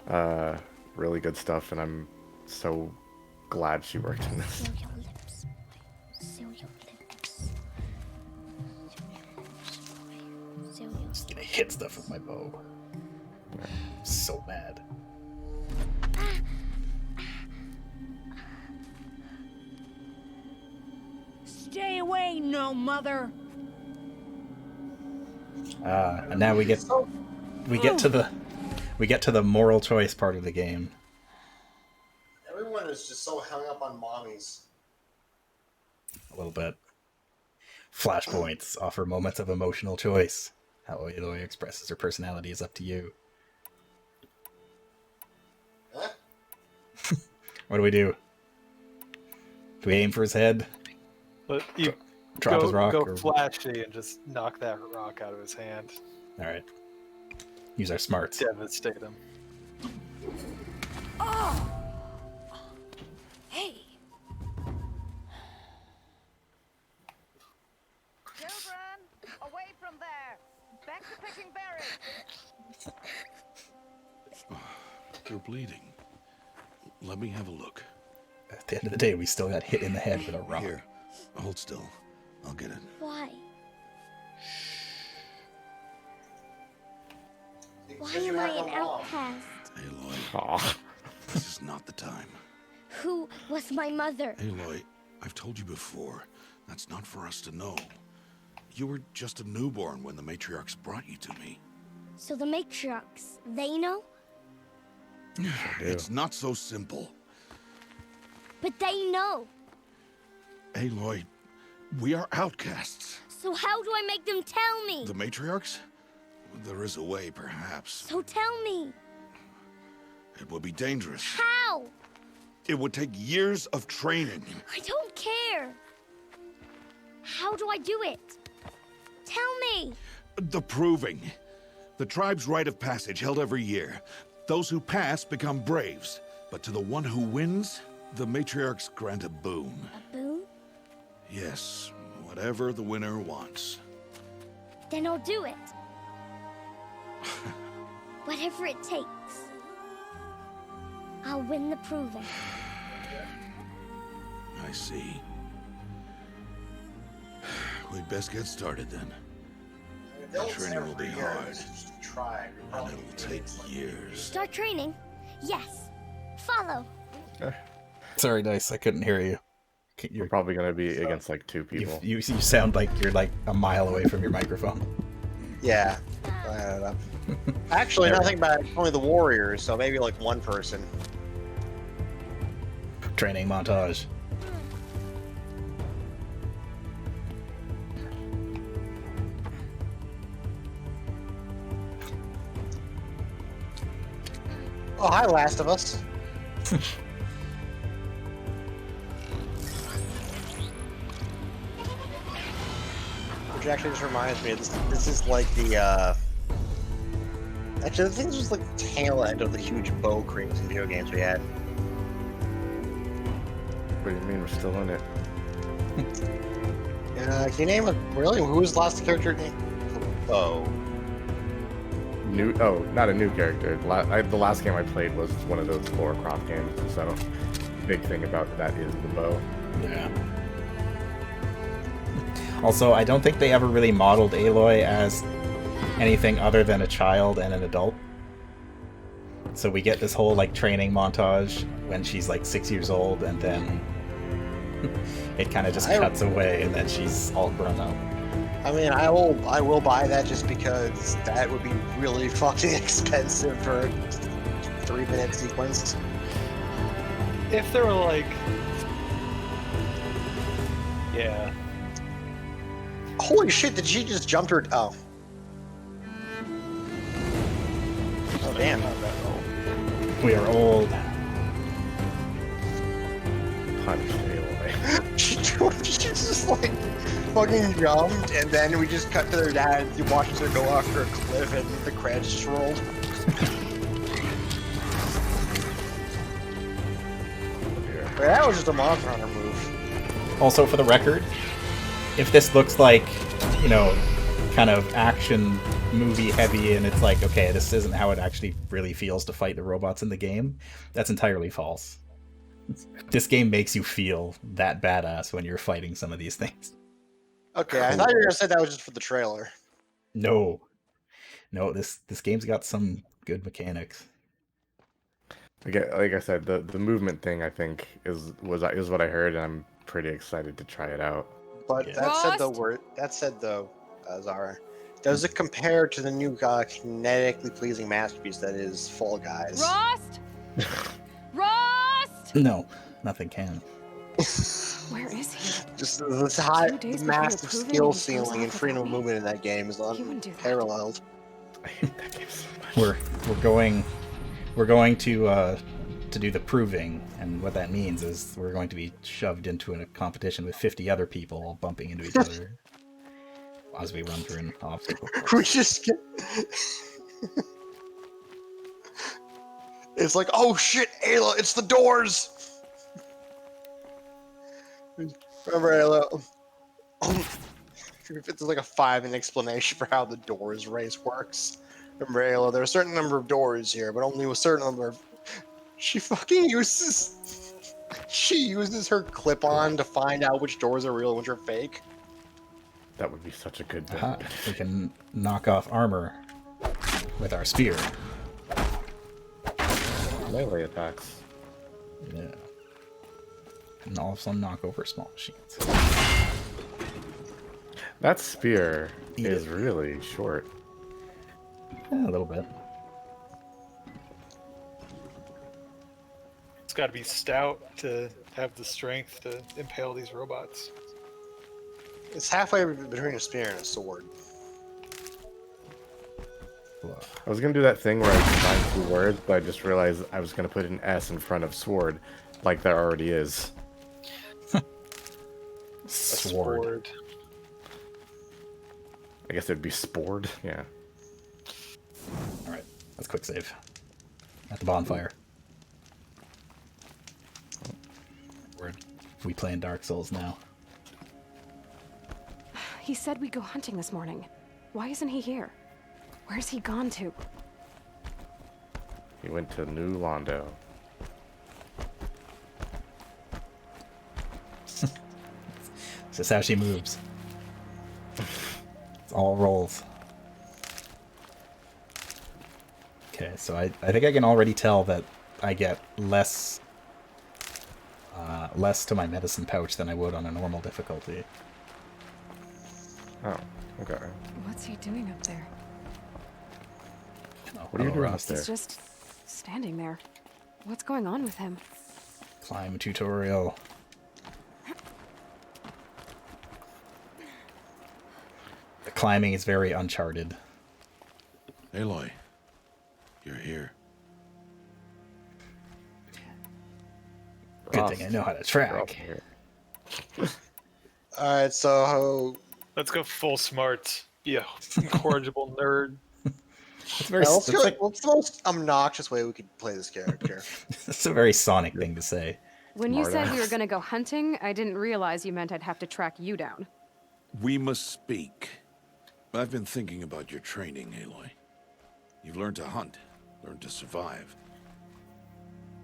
I think. Really good stuff, and I'm so glad she worked in this. Seal your lips. Seal your lips. Seal your Just gonna hit stuff with my bow. So mad. Stay away, no mother. And now we get to the moral choice part of the game. Everyone is just so hung up on mommies. A little bit. Flashpoints offer moments of emotional choice. How Aloy expresses her personality is up to you. Huh? What do we do? Do we aim for his head? But you Drop his rock? go or... flashy and just knock that rock out of his hand. Alright. Use our smarts. Devastate him. Oh! Hey! Children, away from there. Back to picking berries. You're bleeding. Let me have a look. At the end of the day, we still got hit in the head with a rock. Here, hold still. I'll get it. Why? Why Because you am I have an no mom. outcast? Aloy, Aw. this is not the time. Who was my mother? Aloy, I've told you before, that's not for us to know. You were just a newborn when the matriarchs brought you to me. So the matriarchs, they know? It's not so simple. But they know. Aloy, we are outcasts. So how do I make them tell me? The matriarchs? There is a way, perhaps. So tell me. It would be dangerous. How? It would take years of training. I don't care. How do I do it? Tell me. The proving. The tribe's rite of passage held every year. Those who pass become braves. But to the one who wins, the matriarchs grant a boon. A boon? Yes, whatever the winner wants. Then I'll do it. Whatever it takes. I'll win the proving. I see. We'd best get started then. The training will be hard, and it will take years. Start training? Yes. Follow. Sorry, Dice, I couldn't hear you. You're probably going to be against like 2 people. You sound like you're like a mile away from your microphone. Yeah. I don't know. Actually, nothing about it. Only the warriors, so maybe like 1 person. Training montage. Oh, hi, Last of Us. Which actually just reminds me of this. This is like the, actually, I think this was like the tail end of the huge bow creams in video games we had. What do you mean we're still in it? Can you name a, really? Who was the last character name? Oh. Not a new character. The last game I played was one of those Lara Croft games, so big thing about that is the bow. Yeah. Also, I don't think they ever really modeled Aloy as anything other than a child and an adult. So we get this whole like training montage when she's like 6 years old, and then it kind of just cuts away, and then she's all grown up. I mean, I will buy that just because that would be really fucking expensive for a 3-minute sequence. If there were like, yeah. Holy shit! Did she just jump her? Oh. Oh damn! We are old. Punched Aloy. she just like fucking jumped, and then we just cut to their dad. He watches her go off a cliff, and the credits just rolled. That was just a Monster Hunter move. Also, for the record, if this looks like, you know, kind of action movie heavy, and it's like, okay, this isn't how it actually really feels to fight the robots in the game, that's entirely false. This game makes you feel that badass when you're fighting some of these things. Okay, I thought you were gonna say that was just for the trailer. No, this game's got some good mechanics. Like I said, the movement thing I think is what I heard, and I'm pretty excited to try it out. But that said though, Zara, does it compare to the new kinetically pleasing masterpiece that is Fall Guys? Rost! Rost! No, nothing can. Where is he? Just this high, massive skill ceiling and freedom of movement in that game is unparalleled. I hate that game so much. We're going to do the proving, and what that means is we're going to be shoved into a competition with 50 other people, all bumping into each other as we run through an obstacle course. We just get... It's like, oh shit, Ayla, it's the doors! Remember, Ayla? It's like a 5-minute explanation for how the doors race works. Remember, Ayla, there are a certain number of doors here, but only a certain number of... She fucking uses... She uses her clip-on to find out which doors are real and which are fake. That would be such a good bit. We can knock off armor with our spear. Melee attacks. Yeah. And also knock over small machines. That spear is really short. Yeah, a little bit. It's got to be stout to have the strength to impale these robots. It's halfway between a spear and a sword. I was gonna do that thing where I combine 2 words, but I just realized I was gonna put an S in front of sword, like there already is. Sword. I guess it'd be spored. Yeah. All right, let's quick save at the bonfire. We playing Dark Souls now. He said we'd go hunting this morning. Why isn't he here? Where's he gone to? He went to New Londo. It's just how she moves. It's all rolls. Okay, so I think I can already tell that I get less to my medicine pouch than I would on a normal difficulty. Oh, okay. What's he doing up there? Oh, What are you doing up Rust. there? He's just standing there. What's going on with him? Climb tutorial. The climbing is very Uncharted. Aloy, you're here. Good thing I know how to track. Alright, so Let's go full smart. Be a incorrigible nerd. It's very. let's It's go. like, What's the most obnoxious way we could play this character? it's a very Sonic thing to say. When you said we were Smartass. gonna go hunting, I didn't realize you meant I'd have to track you down. We must speak. I've been thinking about your training, Aloy. You've learned to hunt, learned to survive.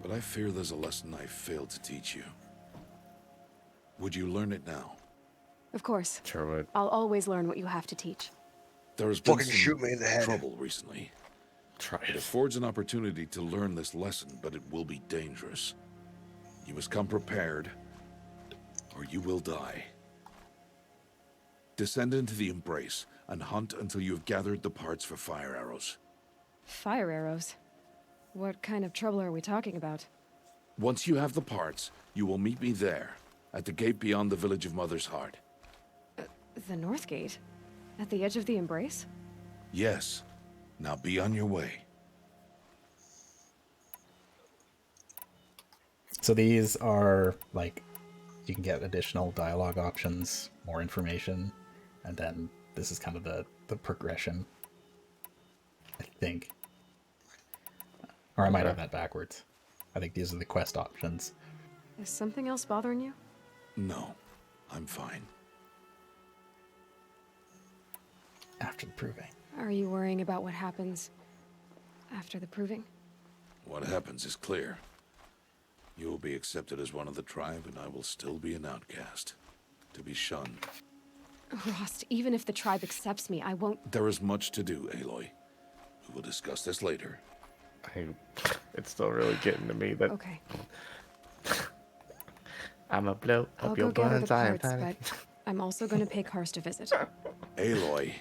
But I fear there's a lesson I failed to teach you. Would you learn it now? Of course. Sure would. I'll always learn what you have to teach. There has been Fucking shoot me in the head. trouble recently. Try It it. affords an opportunity to learn this lesson, but it will be dangerous. You must come prepared, or you will die. Descend into the Embrace and hunt until you have gathered the parts for fire arrows. Fire arrows? What kind of trouble are we talking about? Once you have the parts, you will meet me there, at the gate beyond the village of Mother's Heart. The North Gate? At the edge of the Embrace? Yes. Now be on your way. So these are like, you can get additional dialogue options, more information, and then this is kind of the progression, I think. Or I might have that backwards. I think these are the quest options. Is something else bothering you? No, I'm fine. After the proving. Are you worrying about what happens after the proving? What happens is clear. You will be accepted as one of the tribe, and I will still be an outcast, to be shunned. Rost, even if the tribe accepts me, I won't. There is much to do, Aloy. We will discuss this later. It's still really getting to me that Okay. I'ma blow I'll up go your gather the buns. I am parts, panic. but I'm also going to pay Karst a visit. Aloy,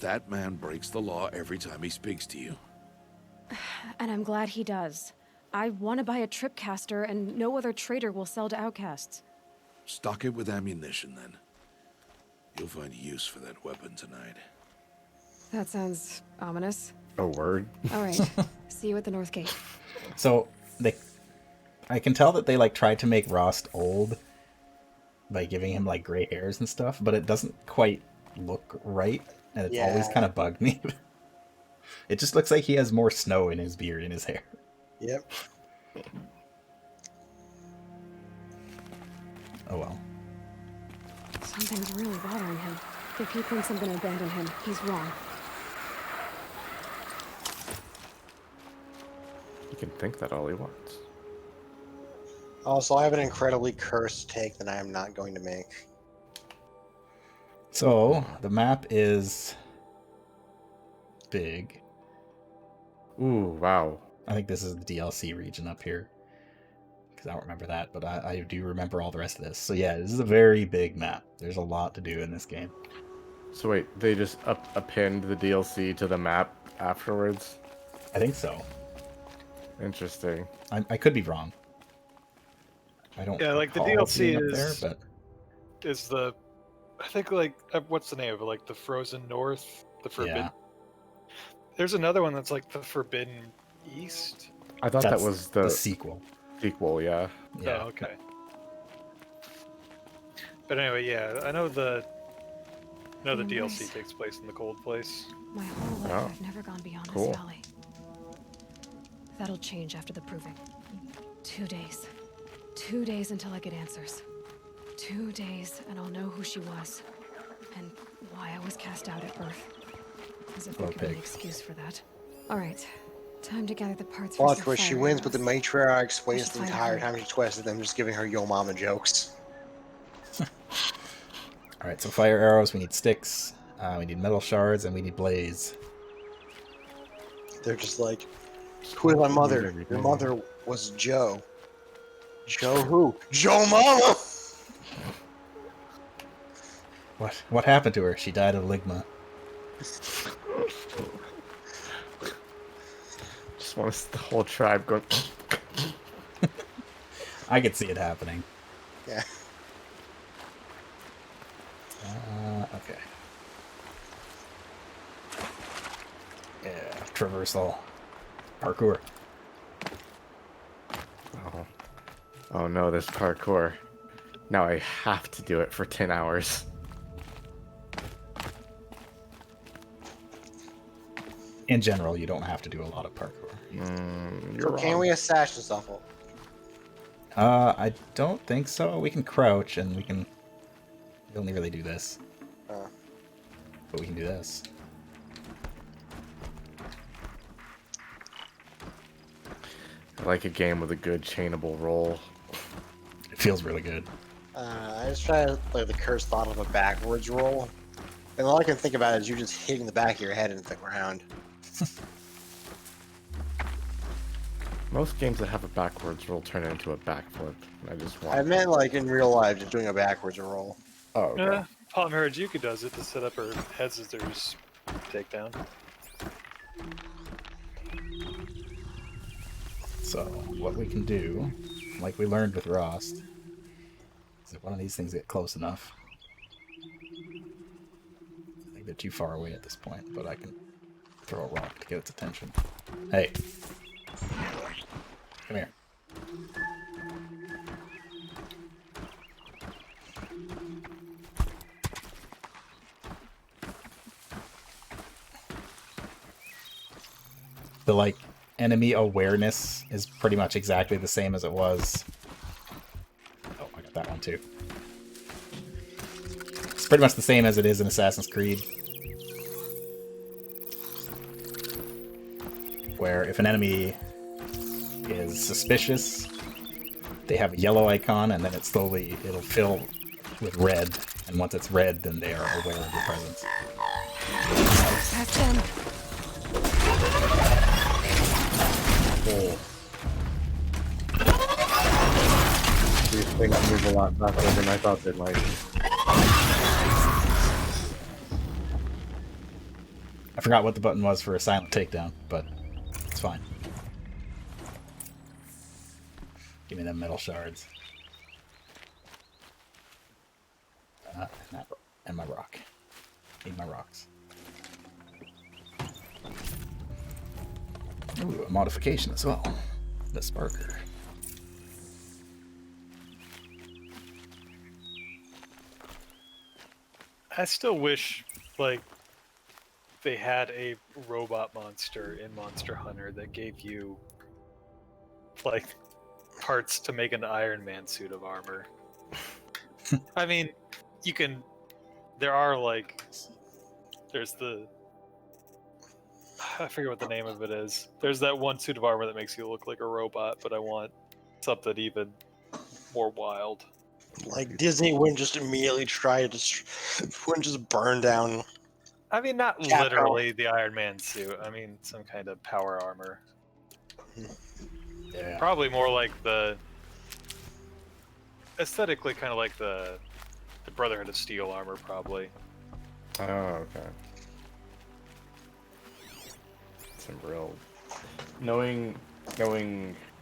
that man breaks the law every time he speaks to you. And I'm glad he does. I want to buy a tripcaster, and no other trader will sell to outcasts. Stock it with ammunition, then. You'll find use for that weapon tonight. That sounds ominous. A word. All right. See you at the North Gate. So I can tell that they like tried to make Rost old by giving him like gray hairs and stuff, but it doesn't quite look right, and it's always kind of bugged me. It just looks like he has more snow in his beard and his hair. Yep. Oh well. Something's really bothering him. If he thinks I'm going to abandon him, he's wrong. He can think that all he wants. Also, I have an incredibly cursed take that I am not going to make. So the map is big. Ooh, wow. I think this is the DLC region up here. Because I don't remember that, but I do remember all the rest of this. So yeah, this is a very big map. There's a lot to do in this game. So wait, they just append the DLC to the map afterwards? I think so. Interesting. I could be wrong. I don't. Yeah, like the recall DLC seeing up there, but is the, I think like what's the name of it? Like the Frozen North, the Forbidden. yeah, There's another one that's like the Forbidden East. I thought that's that was the sequel. Sequel, yeah. Yeah. Oh, okay. But anyway, yeah, I know the DLC Nice. takes place in the cold place. My whole life, Oh. I've never gone beyond Cool. this valley. That'll change after the proving. 2 days. 2 days until I get answers. 2 days, and I'll know who she was. And why I was cast out at birth. As if there Poor could be an pig. excuse for that. Alright. Time to gather the parts for Watch some where she fire wins, but the arrows. matriarch I wastes should the find entire her. time she quested them just giving her yo mama jokes. All right. So fire arrows. We need sticks. We need metal shards, and we need blaze. They're just like, who is my mother? Every Your day. mother was Joe. Joe who? Joe mama! What happened to her? She died of ligma. Just want to see the whole tribe going. I could see it happening. Yeah. Okay. Yeah, traversal. Parkour. Oh no, this parkour. Now I have to do it for 10 hours. In general, you don't have to do a lot of parkour. So can we assassin shuffle? I don't think so. We can crouch and we only really do this. But we can do this. I like a game with a good chainable roll. It feels really good. I just try to play the cursed thought of a backwards roll. And all I can think about is you just hitting the back of your head into the ground. Most games that have a backwards roll turn into a backflip. And I just want. I meant like in real life, just doing a backwards roll. Oh, okay. Palm Harajuku does it to set up her head scissors takedown. So, what we can do, like we learned with Rost, is if one of these things get close enough. I think they're too far away at this point, but I can throw a rock to get its attention. Hey. Come here. The, like, enemy awareness is pretty much exactly the same as it was. Oh, I got that one too. It's pretty much the same as it is in Assassin's Creed. Where if an enemy is suspicious, they have a yellow icon and then it'll fill with red. And once it's red, then they are aware of your presence. That's him. Oh. These things move a lot faster than I thought they might. I forgot what the button was for a silent takedown, but it's fine. Give me them metal shards. And my rock. Need my rocks. Ooh, a modification as well. The Sparker. I still wish, like, they had a robot monster in Monster Hunter that gave you, like, parts to make an Iron Man suit of armor. I mean, you can... There are, like... There's the... I forget what the name of it is. There's that one suit of armor that makes you look like a robot, but I want something even more wild. Like Disney wouldn't just immediately try to wouldn't just burn down. I mean, not Capcom. literally the Iron Man suit. I mean, some kind of power armor. Yeah. Probably more like the... Aesthetically, kind of like the Brotherhood of Steel armor, probably. Oh, okay. Some real knowing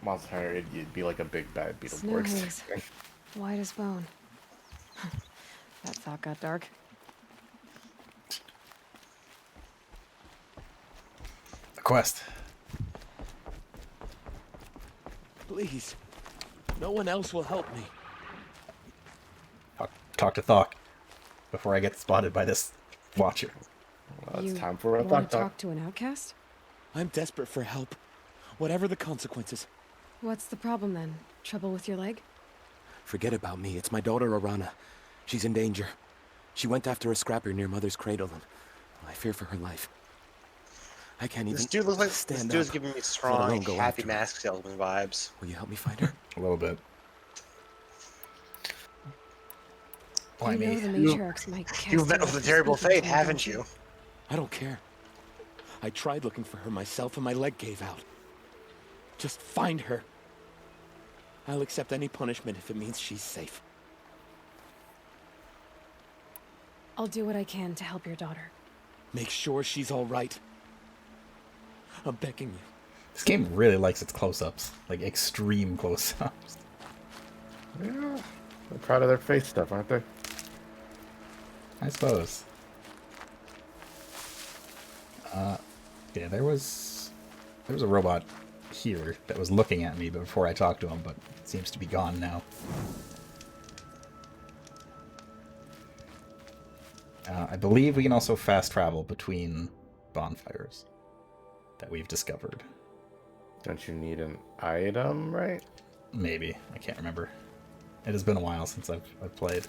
Monster Hunter, it'd be like a big bad Snow Beetleborgs. haze. White as bone. That thought got dark. A quest. Please. No one else will help me. Talk to Thok before I get spotted by this watcher. Well, it's You time for a want to Thok. talk to an outcast? I'm desperate for help. Whatever the consequences. What's the problem then? Trouble with your leg? Forget about me. It's my daughter, Arana. She's in danger. She went after a scrapper near Mother's cradle, and I fear for her life. I can't even This dude looks like stand this dude's up, giving me let strong, alone go happy after her. mask salesman vibes. Will you help me find her? A little bit. Why You know me? the matriarchs might cast You've met you with a out terrible speaking fate, to them, haven't don't you? I don't care. I tried looking for her myself, and my leg gave out. Just find her. I'll accept any punishment if it means she's safe. I'll do what I can to help your daughter. Make sure she's all right. I'm begging you. This game really likes its close-ups, like extreme close-ups. Yeah, they're proud of their face stuff, aren't they? I suppose. Yeah, there was a robot here that was looking at me before I talked to him, but it seems to be gone now. I believe we can also fast travel between bonfires that we've discovered. Don't you need an item, right? Maybe. I can't remember. It has been a while since I've played.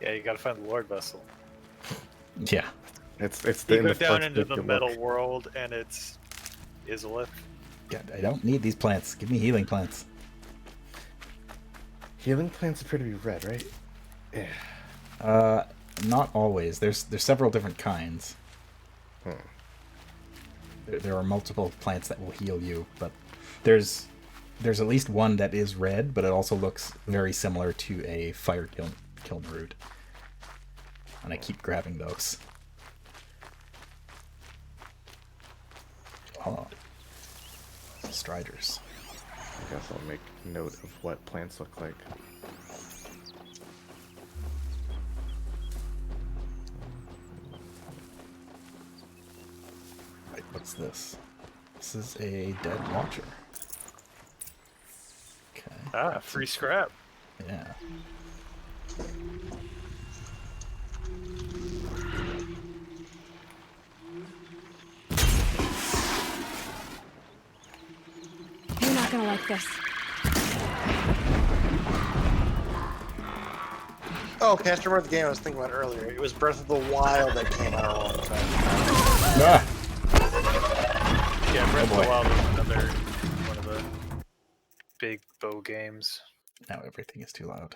Yeah, you gotta find the Lord Vessel. Yeah. It's You go down into the metal world, and it's Izalith. God, I don't need these plants. Give me healing plants. Healing plants appear to be red, right? Yeah. Not always. There's several different kinds. There are multiple plants that will heal you, but there's at least one that is red, but it also looks very similar to a fire kiln root. And I keep grabbing those. Oh. Striders. I guess I'll make note of what plants look like. Wait, what's this? This is a dead watcher. Okay. Ah, free scrap. Yeah. You're not gonna like this. Oh, okay, I just remember the game I was thinking about earlier. It was Breath of the Wild that came out a long time ago. Ah! Yeah, Breath Oh of the boy. Wild was another one of the big bow games. Now everything is too loud.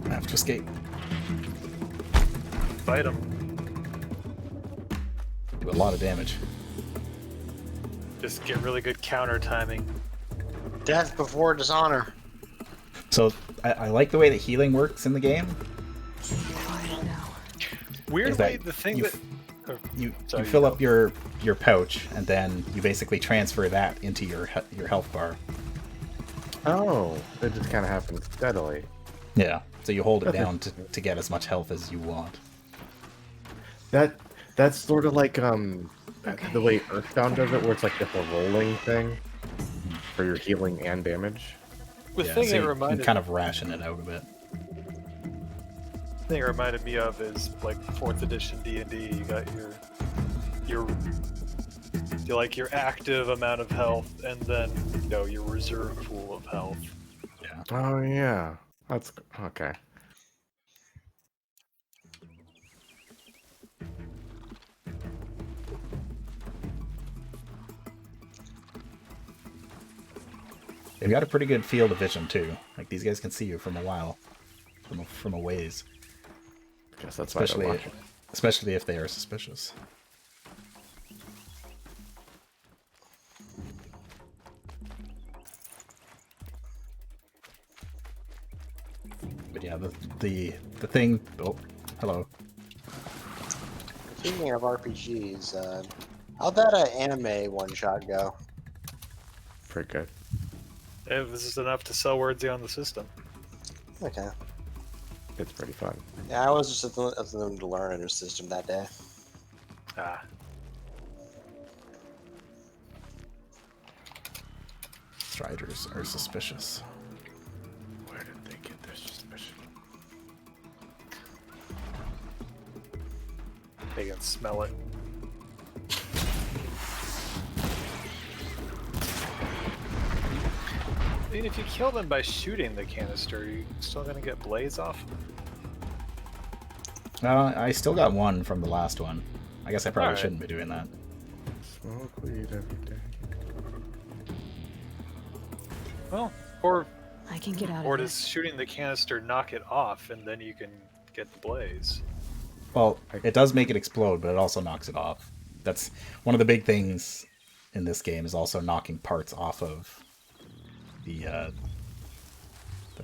I have to escape. Fight them. Do a lot of damage. Just get really good counter timing. Death before dishonor. So I like the way that healing works in the game. Weirdly, the thing that you sorry, fill up your pouch and then you basically transfer that into your health bar. Oh, it just kind of happens steadily. Yeah. So you hold it Okay. down to get as much health as you want. That's sort of like the way Earthbound does it, where it's like just a rolling thing for your healing and damage. The Yeah, thing so it you reminded can kind of ration it out a bit. thing it reminded me of is like 4th edition D&D. You got your like your active amount of health, and then your reserve pool of health. Yeah. Oh yeah, that's okay. They've got a pretty good field of vision too. Like these guys can see you from a while, from a ways. I guess that's why they're watching. Especially if they are suspicious. But yeah, the thing. Oh, hello. Speaking of RPGs, how'd that anime one-shot go? Pretty good. This is enough to sell Wordsy on the system. Okay. It's pretty fun. Yeah, I was just at the mood to learn a new system that day. Ah. Striders are suspicious. Where did they get their suspicion? They can smell it. I mean, if you kill them by shooting the canister, are you still gonna get blaze off? I still got one from the last one. I guess I probably Alright. shouldn't be doing that. Smoke weed every day. Well, or I can get out or of does shooting the canister knock it off, and then you can get the blaze? Well, it does make it explode, but it also knocks it off. That's one of the big things in this game, is also knocking parts off of the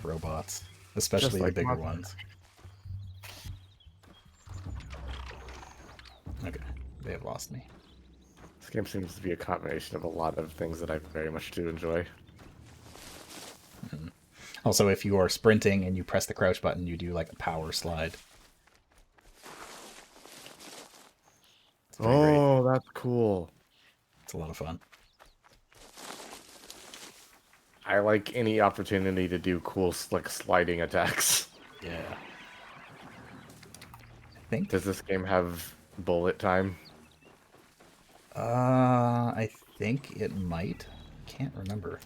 robots, especially like the bigger Martha. ones. Okay, they have lost me. This game seems to be a combination of a lot of things that I very much do enjoy. Also, if you are sprinting and you press the crouch button, you do like a power slide. It's pretty great. Oh, that's cool. It's a lot of fun. I like any opportunity to do cool, like, sliding attacks. Yeah. I think. Does this game have bullet time? I think it might. Can't remember.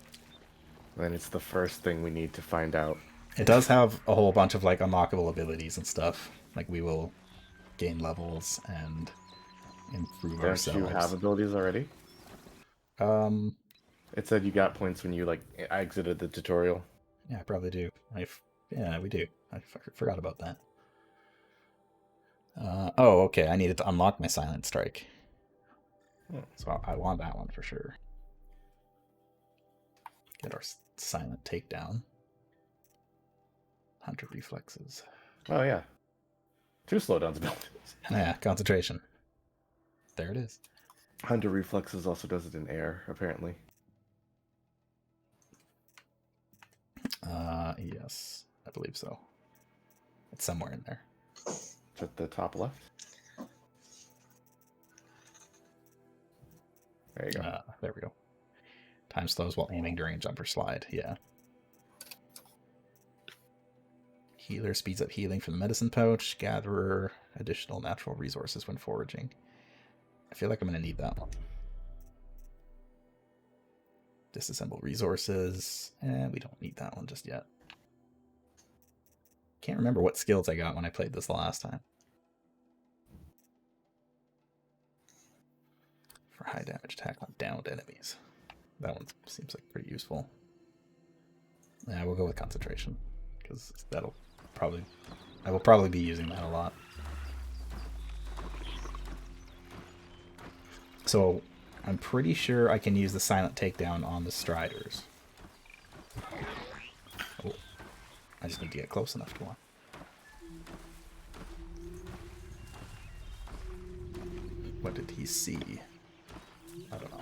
Then it's the first thing we need to find out. It does have a whole bunch of like unlockable abilities and stuff. Like we will gain levels and improve Don't ourselves. you have abilities already? It said you got points when you like exited the tutorial. Yeah, I probably do. Yeah, we do. I forgot about that. Oh, okay. I needed to unlock my silent strike. So I want that one for sure. Get our silent takedown. Hunter reflexes. Oh yeah. 2 slowdowns abilities. Yeah, concentration. There it is. Hunter reflexes also does it in air, apparently. Yes, I believe so. It's somewhere in there. It's at the top left. There you go. There we go. Time slows while aiming during a jump or slide. Yeah. Healer speeds up healing from the medicine pouch. Gatherer, additional natural resources when foraging. I feel like I'm going to need that one. Disassemble resources. We don't need that one just yet. Can't remember what skills I got when I played this the last time. For high damage attack on downed enemies. That one seems like pretty useful. Yeah, we'll go with concentration. Because I will probably be using that a lot. So, I'm pretty sure I can use the silent takedown on the Striders. Oh, I just need to get close enough to one. What did he see? I don't know.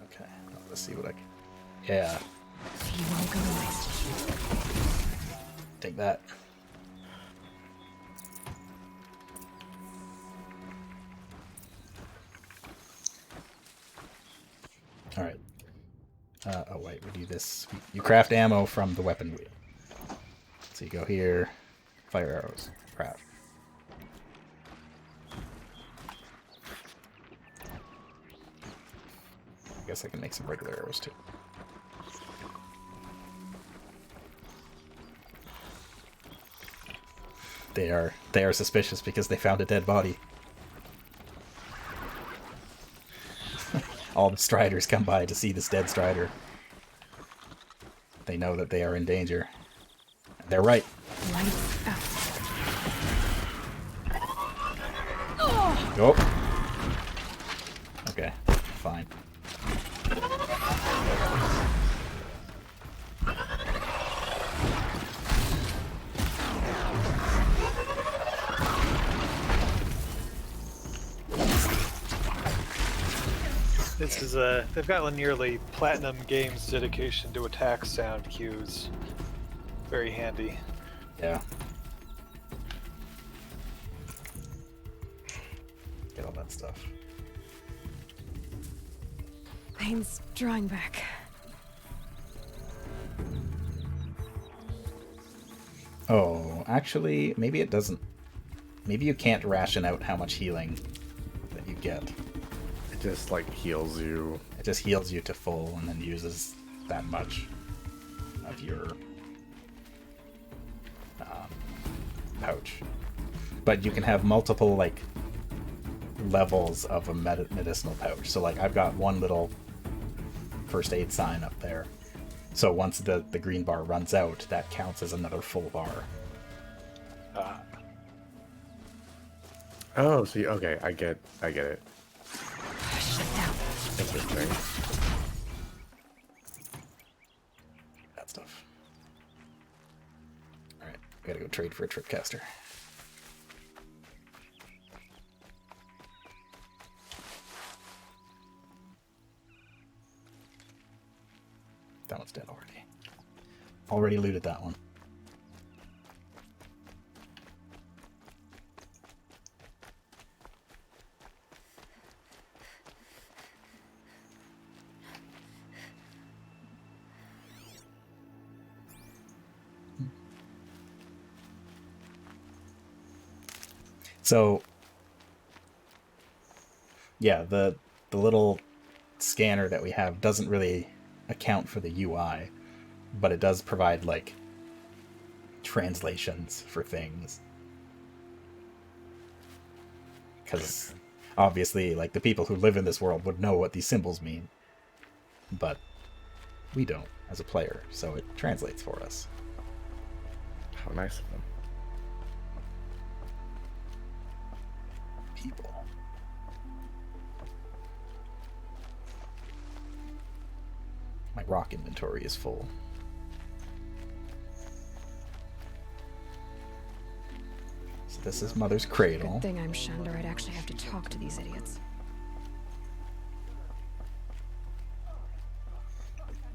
Okay, let's see what I can. Yeah. You won't go to waste. Take that. Alright. Oh wait, we do this. You craft ammo from the weapon wheel. So you go here, fire arrows, craft. I guess I can make some regular arrows too. They are suspicious because they found a dead body. All the Striders come by to see this dead Strider. They know that they are in danger. They're right. Lights out. Oh. Okay, fine. This is they've got a nearly platinum games dedication to attack sound cues. Very handy. Yeah. Get all that stuff. Pain's drawing back. Oh, actually, maybe it doesn't. Maybe you can't ration out how much healing that you get. It just like heals you. It just heals you to full and then uses that much of your pouch. But you can have multiple like levels of a medicinal pouch. So like I've got one little first aid sign up there. So once the green bar runs out, that counts as another full bar. Oh, see, okay, I get it. Shut down. Interesting. That stuff. Alright, we gotta go trade for a tripcaster. That one's dead already. Already looted that one. So, yeah, the little scanner that we have doesn't really account for the UI, but it does provide like translations for things. Because obviously, like the people who live in this world would know what these symbols mean, but we don't as a player, so it translates for us. How nice of them. People. My rock inventory is full. So this is Mother's cradle. Good thing I'm shunned, or I'd actually have to talk to these idiots.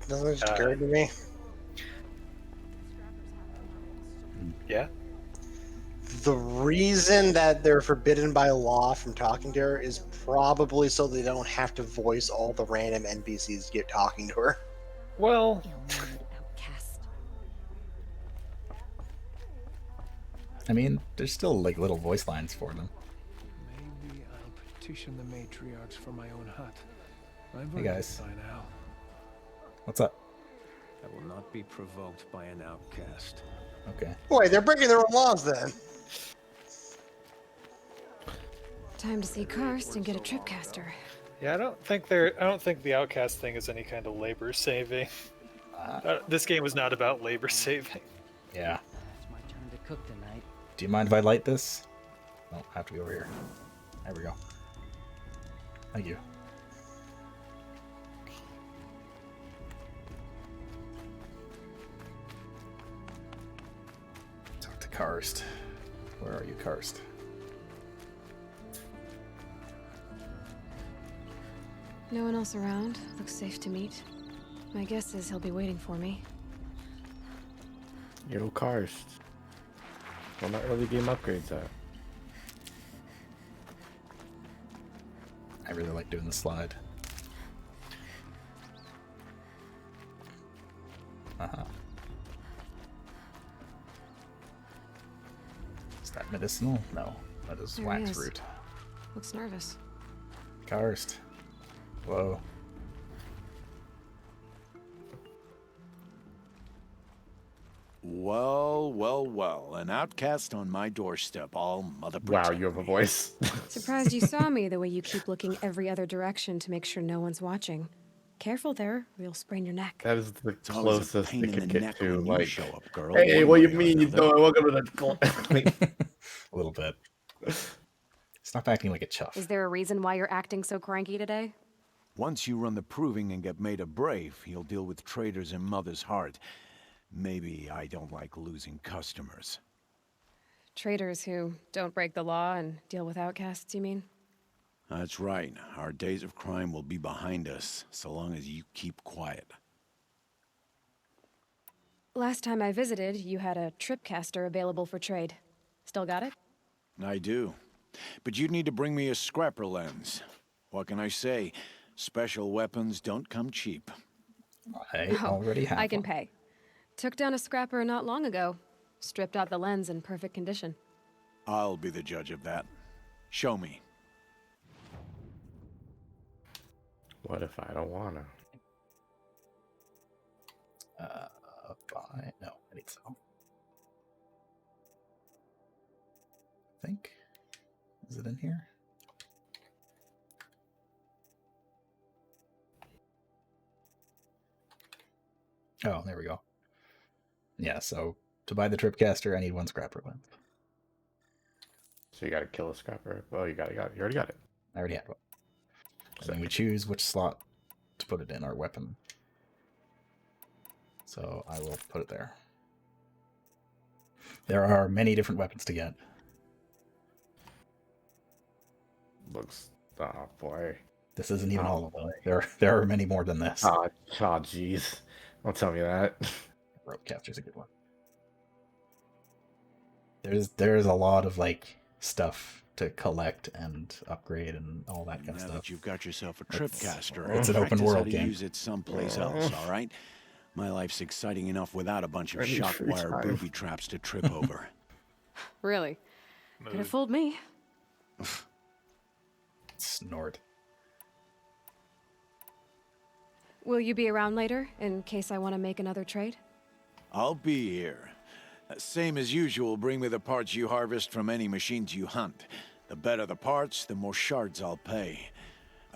Doesn't it occur to me? Yeah. The reason that they're forbidden by law from talking to her is probably so they don't have to voice all the random NPCs get talking to her. Well, I mean, there's still like little voice lines for them. Maybe I'll petition the matriarchs for my own hut. I've Hey earned guys. it by now. What's up? I will not be provoked by an outcast. Okay. Boy, they're breaking their own laws then. Time to see Karst and get a tripcaster. yeah, I don't think the outcast thing is any kind of labor saving. This game was not about labor saving. Yeah. It's my turn to cook tonight. Do you mind if I light this? Oh, I have to be over here. There we go. Thank you. Talk to Karst. Where are you, Karst? No one else around. Looks safe to meet. My guess is he'll be waiting for me. Yo, Karst. Where my early game upgrades at? I really like doing the slide. Uh-huh. Is that medicinal? No, that is There he wax is. root. Looks nervous. Karst. Whoa. Well, well, well. An outcast on my doorstep, all mother Wow, protect you have a me. voice. Surprised you saw me the way you keep looking every other direction to make sure no one's watching. Careful there, or you'll sprain your neck. That is the It's always a closest pain they in could the get neck to, when you like, show up, girl, hey, one what you way or mean you another." know? Welcome to the A little bit. Stop acting like a chuff. Is there a reason why you're acting so cranky today? Once you run the proving and get made a brave, you'll deal with traitors in Mother's Heart. Maybe I don't like losing customers. Traitors who don't break the law and deal with outcasts, you mean? That's right. Our days of crime will be behind us, so long as you keep quiet. Last time I visited, you had a tripcaster available for trade. Still got it? I do. But you'd need to bring me a scrapper lens. What can I say? Special weapons don't come cheap. I already have I can one. pay. Took down a scrapper not long ago. Stripped out the lens in perfect condition. I'll be the judge of that. Show me. What if I don't wanna? Buy. No, I need some. I think. Is it in here? Oh, there we go. Yeah, so to buy the tripcaster, I need one scrapper lens. So you gotta kill a scrapper. Well, you already got it. I already had one. And then we choose which slot to put it in our weapon. So I will put it there. There are many different weapons to get. Looks. Oh boy. This isn't even all of them. There are many more than this. Oh, jeez. Don't tell me that. Rope capture's a good one. There's a lot of like stuff to collect and upgrade and all that kind of Now stuff. that you've got yourself a tripcaster, It's an open practice world how to game. use it someplace else, all right? My life's exciting enough without a bunch of Any shock free wire time. booby traps to trip over. Really? Could have fooled me. Snort. Will you be around later, in case I want to make another trade? I'll be here. Same as usual, bring me the parts you harvest from any machines you hunt. The better the parts, the more shards I'll pay.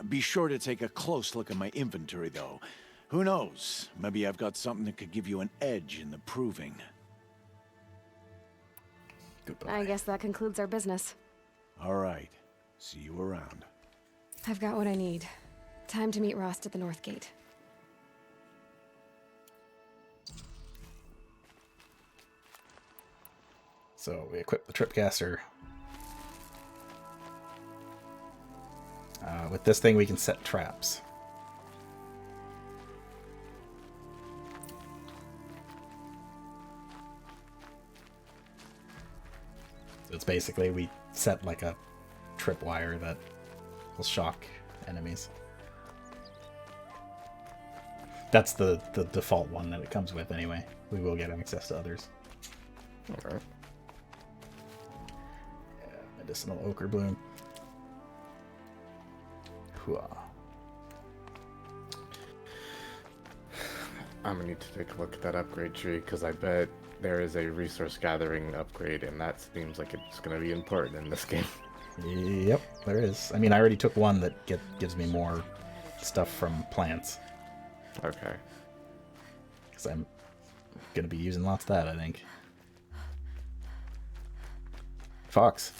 Be sure to take a close look at my inventory, though. Who knows? Maybe I've got something that could give you an edge in the proving. Goodbye. I guess that concludes our business. All right. See you around. I've got what I need. Time to meet Rost at the North Gate. So we equip the tripcaster. With this thing, we can set traps. So it's basically we set like a tripwire that will shock enemies. That's the default one that it comes with anyway. We will get access to others. Alright. Yeah, medicinal ochre bloom. Hooah. I'm gonna need to take a look at that upgrade tree because I bet there is a resource gathering upgrade, and that seems like it's gonna be important in this game. Yep, there is. I mean, I already took one that gives me more stuff from plants. Okay. Because I'm going to be using lots of that, I think. Fox.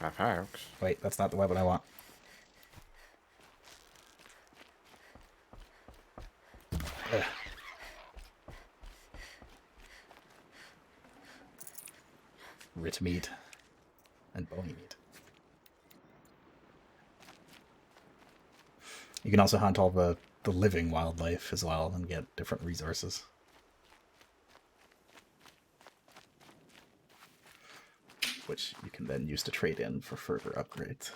A fox? Wait, that's not the weapon I want. Ugh. Rit meat. And bony meat. You can also hunt all the living wildlife as well and get different resources. Which you can then use to trade in for further upgrades.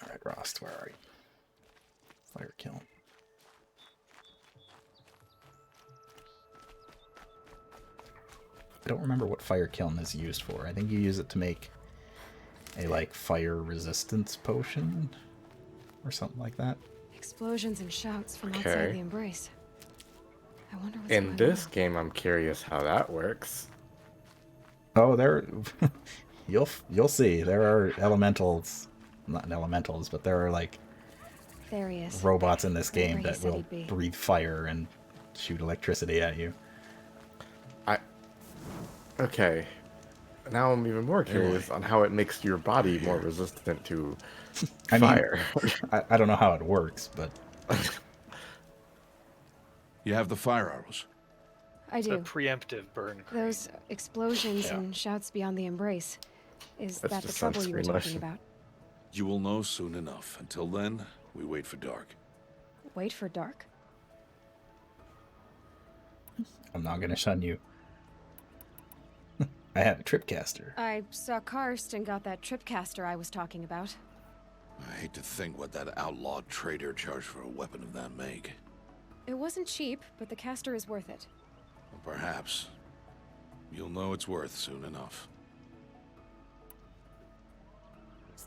Alright, Rost, where are you? Fire kiln. I don't remember what fire kiln is used for. I think you use it to make a like fire resistance potion or something like that. Explosions and shouts from Okay. outside the embrace. I wonder what's In going this on. game, I'm curious how that works. Oh, there You'll see. There are elementals, not elementals, but there are like There he is. robots in this Right game where he that said will he'd be. breathe fire and shoot electricity at you. Okay. Now I'm even more curious on how it makes your body more resistant to I mean, fire. I don't know how it works, but You have the fire arrows. I It's a do. preemptive burn. Those explosions Yeah. and shouts beyond the embrace. Is That's that the just trouble you were sunscreen talking lotion. about? You will know soon enough. Until then, we wait for dark. Wait for dark? I'm not gonna shun you. I have a tripcaster. I saw Karst and got that tripcaster I was talking about. I hate to think what that outlawed trader charged for a weapon of that make. It wasn't cheap, but the caster is worth it. Well, perhaps. You'll know it's worth soon enough.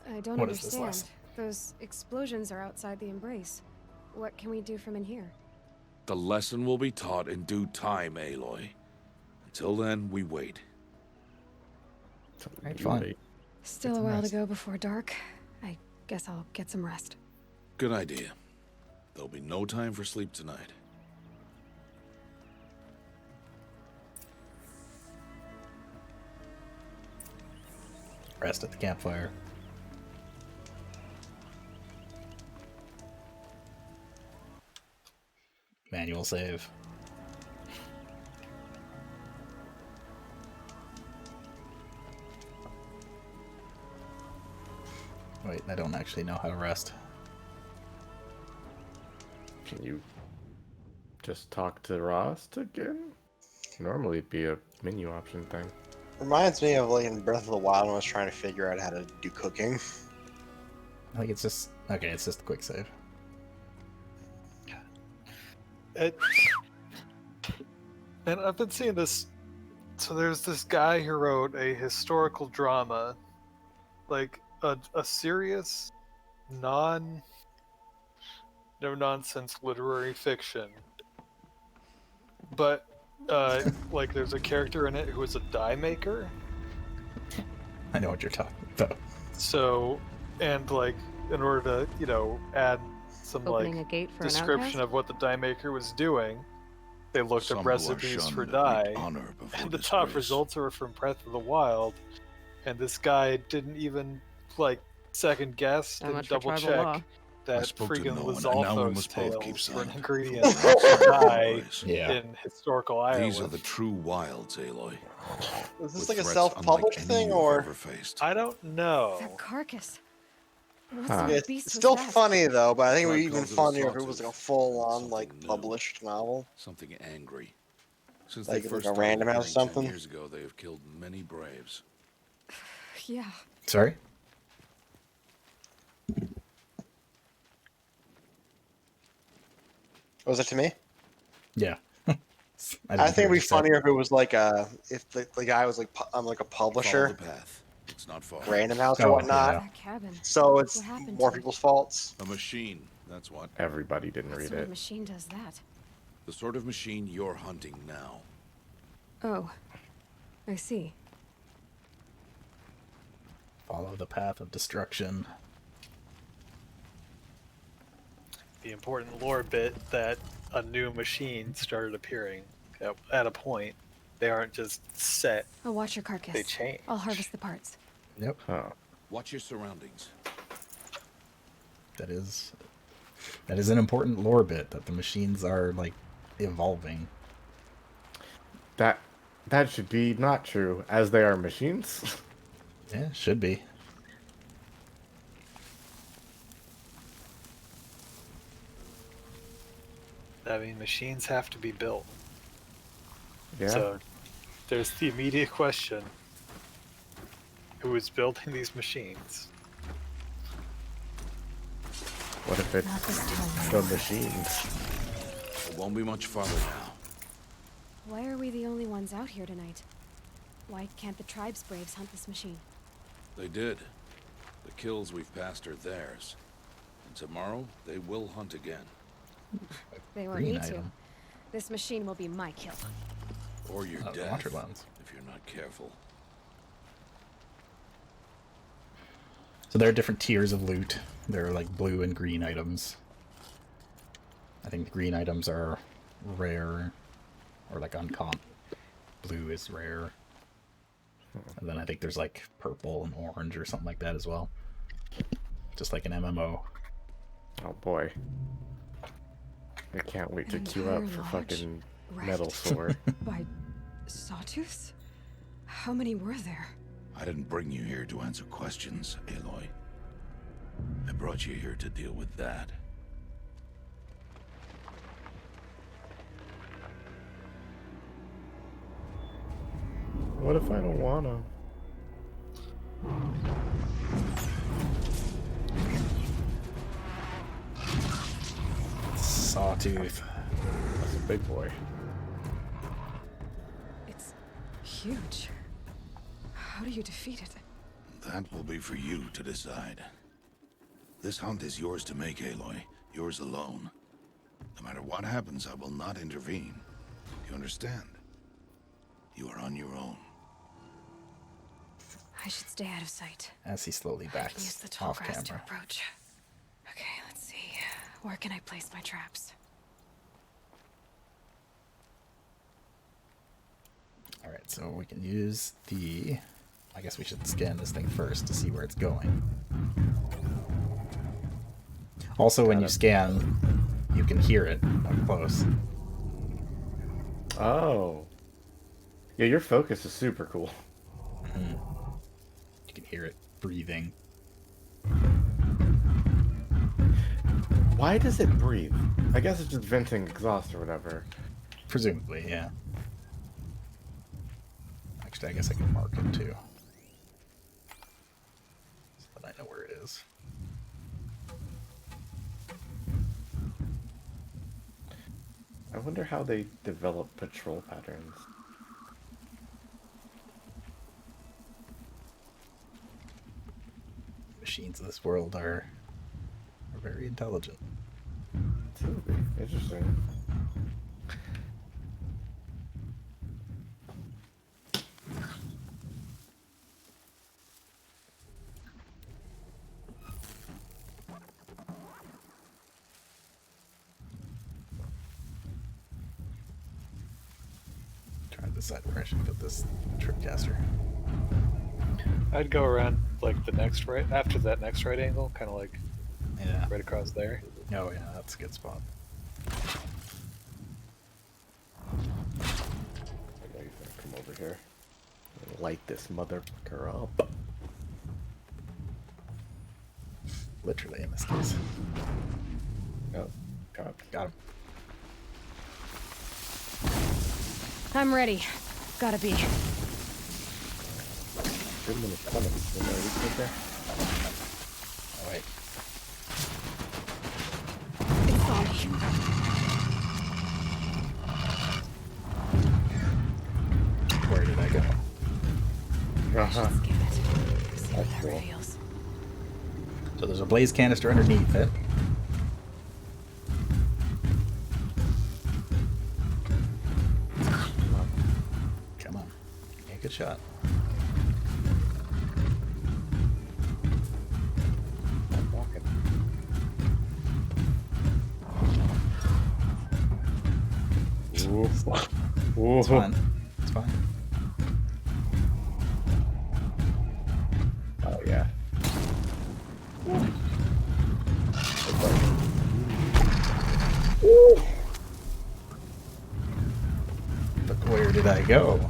I don't What is this understand. last? Those explosions are outside the embrace. What can we do from in here? The lesson will be taught in due time, Aloy. Until then, we wait. Fine. Still a some while rest. to go before dark. I guess I'll get some rest. Good idea. There'll be no time for sleep tonight. Rest at the campfire. Manual save. Wait, I don't actually know how to rest. Can you just talk to Ross again? Normally it'd be a menu option thing. Reminds me of like in Breath of the Wild when I was trying to figure out how to do cooking. I think it's just okay. It's just a quick save. And I've been seeing this. So there's this guy who wrote a historical drama, like a serious, no nonsense literary fiction. But like there's a character in it who is a die maker. I know what you're talking about. So, and like in order to add some Opening like a gate for an description outcast? of what the die maker was doing, they looked Some up who are recipes shunned for of dye, great honor before and the top disgrace. results are from Breath of the Wild. And this guy didn't even like second guess, So didn't much for double tribal check law. that spoke to freaking no one, and now we Lizalfos must both keep tales were an silent. ingredient for dye Yeah. in historical Ireland. These are the true wilds, Aloy. Is this With like a threats self-published unlike any thing, you've or ever faced. I don't know. That carcass. What Huh. sort of it's beast was still that? funny though? But I think it would be Tribe even calls it a funnier if it sawtooth, was like a full-on something like new. published novel. Something angry. Since Like- they like first a started Random House appearing 10 something? years ago, they have killed many braves. Yeah. Sorry. Was it to me? Yeah. I think it'd be funny. funnier if it was like if the guy was like I'm like a Follow publisher, the path. It's not far. Random House Oh, or whatnot. yeah. That cabin. So it's What happened more to it? people's faults. A machine, that's what. Everybody didn't What read sort of it. machine does that? The sort of machine you're hunting now. Oh, I see. Follow the path of destruction. The important lore bit that a new machine started appearing at a point. They aren't just set. I'll watch your carcass. They change. I'll harvest the parts. Yep. Huh. Watch your surroundings. That is an important lore bit that the machines are like evolving. That should be not true, as they are machines. Yeah, should be. I mean, machines have to be built. Yeah. So there's the immediate question: who is building these machines? What if Not this it's time. the machines? It won't be much farther now. Why are we the only ones out here tonight? Why can't the tribe's braves hunt this machine? They did. The kills we've passed are theirs. And tomorrow, they will hunt again. They won't Green need to. item. This machine will be my kill. Or your Oh, the death, water lens. if you're not careful. So there are different tiers of loot. There are like blue and green items. I think the green items are rare or like uncommon. Blue is rare. And then I think there's like purple and orange or something like that as well. Just like an MMO. Oh boy. I can't wait to queue up for fucking Metal Sword. By sawtooths? How many were there? I didn't bring you here to answer questions, Aloy. I brought you here to deal with that. What if I don't wanna? Sawtooth. That's a big boy. It's huge. How do you defeat it? That will be for you to decide. This hunt is yours to make, Aloy. Yours alone. No matter what happens, I will not intervene. You understand? You are on your own. I should stay out of sight. As he slowly I can use backs the tall off grass to camera. approach. Okay, let's see. Where can I place my traps? Alright, so we can use the... I guess we should scan this thing first to see where it's going. Also, when you scan, you can hear it up close. Oh. Yeah, your focus is super cool. Mm-hmm. You can hear it breathing. Why does it breathe? I guess it's just venting exhaust or whatever. Presumably, yeah. Actually, I guess I can mark it too. So that I know where it is. I wonder how they develop patrol patterns. Machines of this world are very intelligent. Interesting. Trying to decide where I should put this tripcaster. I'd go around like the next right after that next right angle, kind of like right across there. Oh yeah, that's a good spot. I know he's gonna come over here and light this motherfucker up. Literally in this case. Oh, got him. I'm ready. Gotta be. Good one is coming. You know, we can there. Oh wait. It's on me. Where did I go? Uh-huh. Skip it. See what That's that cool. reveals. So there's a blaze canister underneath it. Come on. Make a good shot. I'm walking. Ooh. Ooh. It's fine. It's fine. Oh yeah. But where did I go?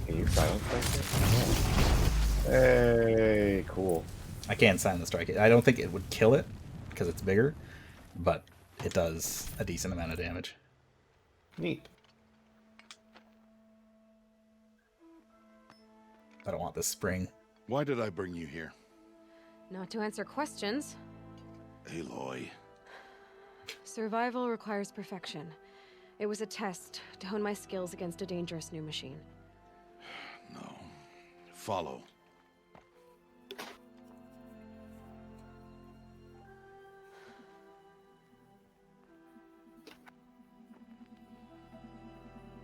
Can you silence that? Hey, cool. I can't silent strike it. I don't think it would kill it because it's bigger, but it does a decent amount of damage. Neat. I don't want this spring. Why did I bring you here? Not to answer questions. Aloy. Survival requires perfection. It was a test to hone my skills against a dangerous new machine. No. Follow.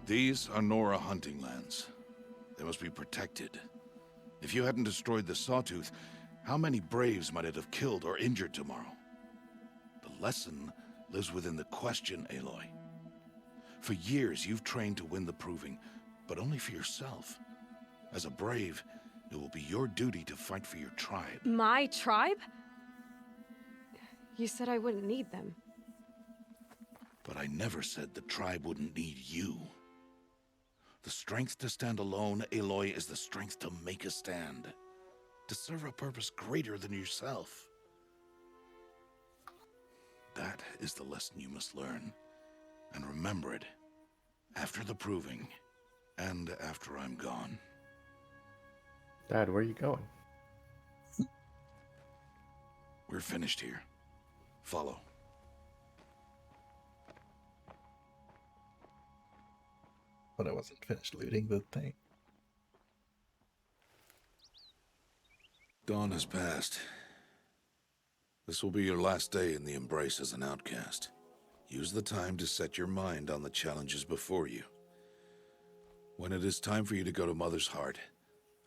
These are Nora hunting lands. They must be protected. If you hadn't destroyed the Sawtooth, how many Braves might it have killed or injured tomorrow? The lesson lives within the question, Aloy. For years, you've trained to win the Proving, but only for yourself. As a Brave, it will be your duty to fight for your tribe. My tribe? You said I wouldn't need them. But I never said the tribe wouldn't need you. The strength to stand alone, Aloy, is the strength to make a stand. To serve a purpose greater than yourself. That is the lesson you must learn. And remember it. After the Proving. And after I'm gone. Dad, where are you going? We're finished here. Follow. But I wasn't finished looting the thing. Dawn has passed. This will be your last day in the Embrace as an outcast. Use the time to set your mind on the challenges before you. When it is time for you to go to Mother's Heart,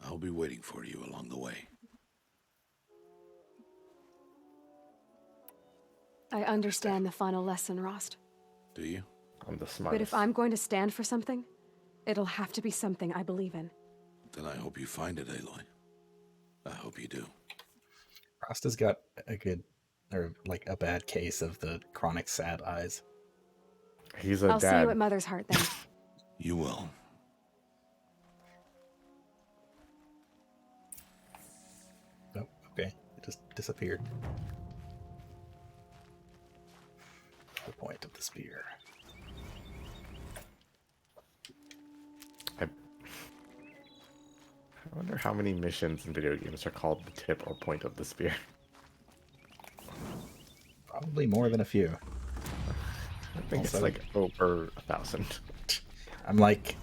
I'll be waiting for you along the way. I understand the final lesson, Rost. Do you? I'm the But smartest. if I'm going to stand for something, it'll have to be something I believe in. Then I hope you find it, Aloy. I hope you do. Rost has got a good, or like a bad case of the chronic sad eyes. He's a I'll dad. see you at Mother's Heart then. You will. Oh, okay. It just disappeared. The point of the spear. I wonder how many missions in video games are called the tip or point of the spear. Probably more than a few. I think Also, it's like over 1,000. I'm like,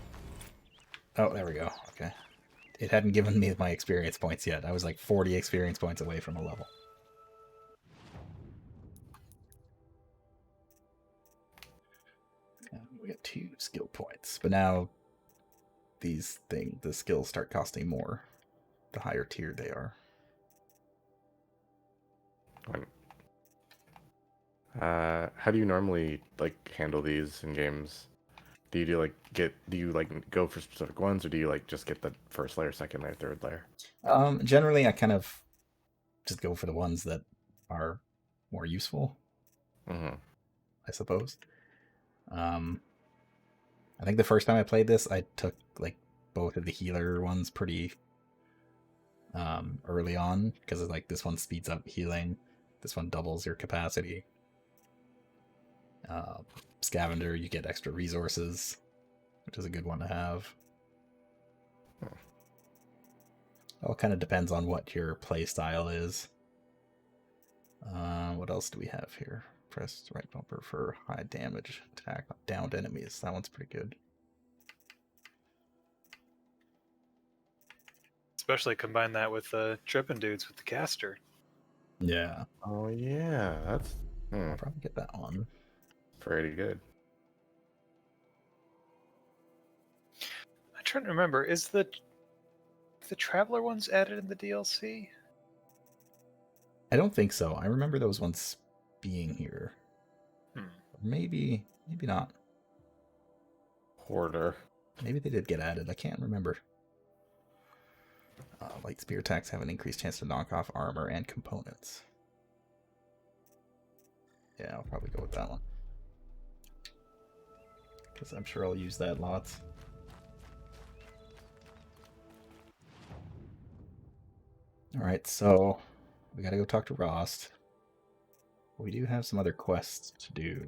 oh, there we go. Okay. It hadn't given me my experience points yet. I was like 40 experience points away from a level. And we got 2 skill points. But now the skills start costing more the higher tier they are. How do you normally like handle these in games? Do you go for specific ones, or do you like just get the first layer, second layer, third layer? Generally, I kind of just go for the ones that are more useful, I suppose. I think the first time I played this, I took like both of the healer ones pretty early on, because like this one speeds up healing, this one doubles your capacity. Scavenger, you get extra resources, which is a good one to have. All kind of depends on what your play style is. What else do we have here? Press right bumper for high damage attack on downed enemies. That one's pretty good. Especially combine that with the tripping dudes with the caster. Yeah. Oh yeah, that's I'll probably get that one. Pretty good. I'm trying to remember, is the Traveler ones added in the DLC? I don't think so. I remember those ones being here. Hmm. Maybe not. Hoarder. Maybe they did get added. I can't remember. Light spear attacks have an increased chance to knock off armor and components. Yeah, I'll probably go with that one. Because I'm sure I'll use that lots. Alright, so we gotta go talk to Rost. We do have some other quests to do.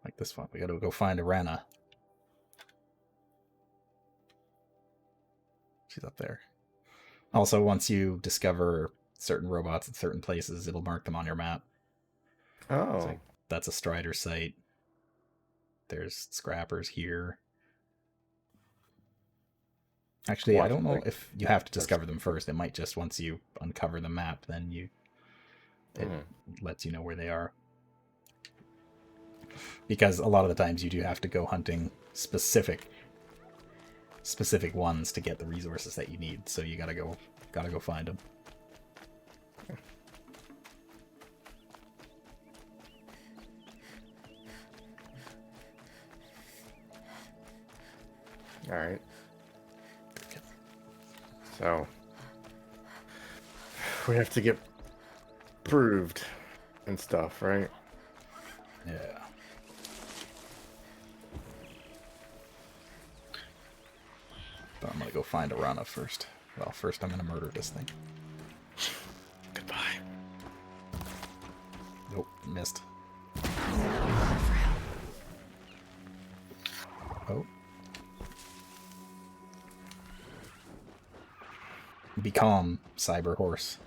Like this one. We gotta go find Arana. She's up there. Also, once you discover certain robots in certain places, it'll mark them on your map. Oh. So that's a Strider site. There's scrappers here. Actually, I don't know if you have to discover them first. It might just, once you uncover the map, then it lets you know where they are. Because a lot of the times you do have to go hunting specific specific ones to get the resources that you need. So you gotta go find them. All right. So we have to get proved and stuff, right? Yeah. But I'm gonna go find Arana first. Well, first I'm gonna murder this thing. Goodbye. Nope, missed. Oh. Be calm, cyber horse.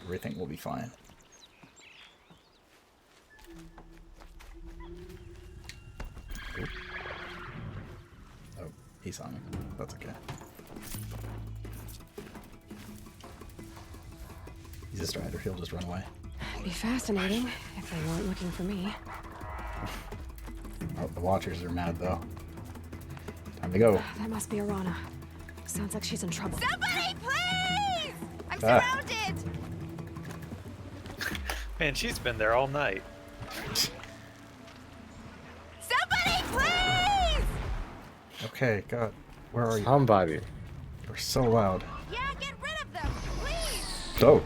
Everything will be fine. Oop. Oh, he saw me. That's okay. He's a strider. He'll just run away. It'd be fascinating if they weren't looking for me. Oh, the Watchers are mad, though. Time to go. That must be Arana. Sounds like she's in trouble. Somebody, please! I'm Ah. surrounded! Man, she's been there all night. Somebody, please! Okay, God. Where are you? Somebody. You're so loud. Yeah, get rid of them, please! Oh.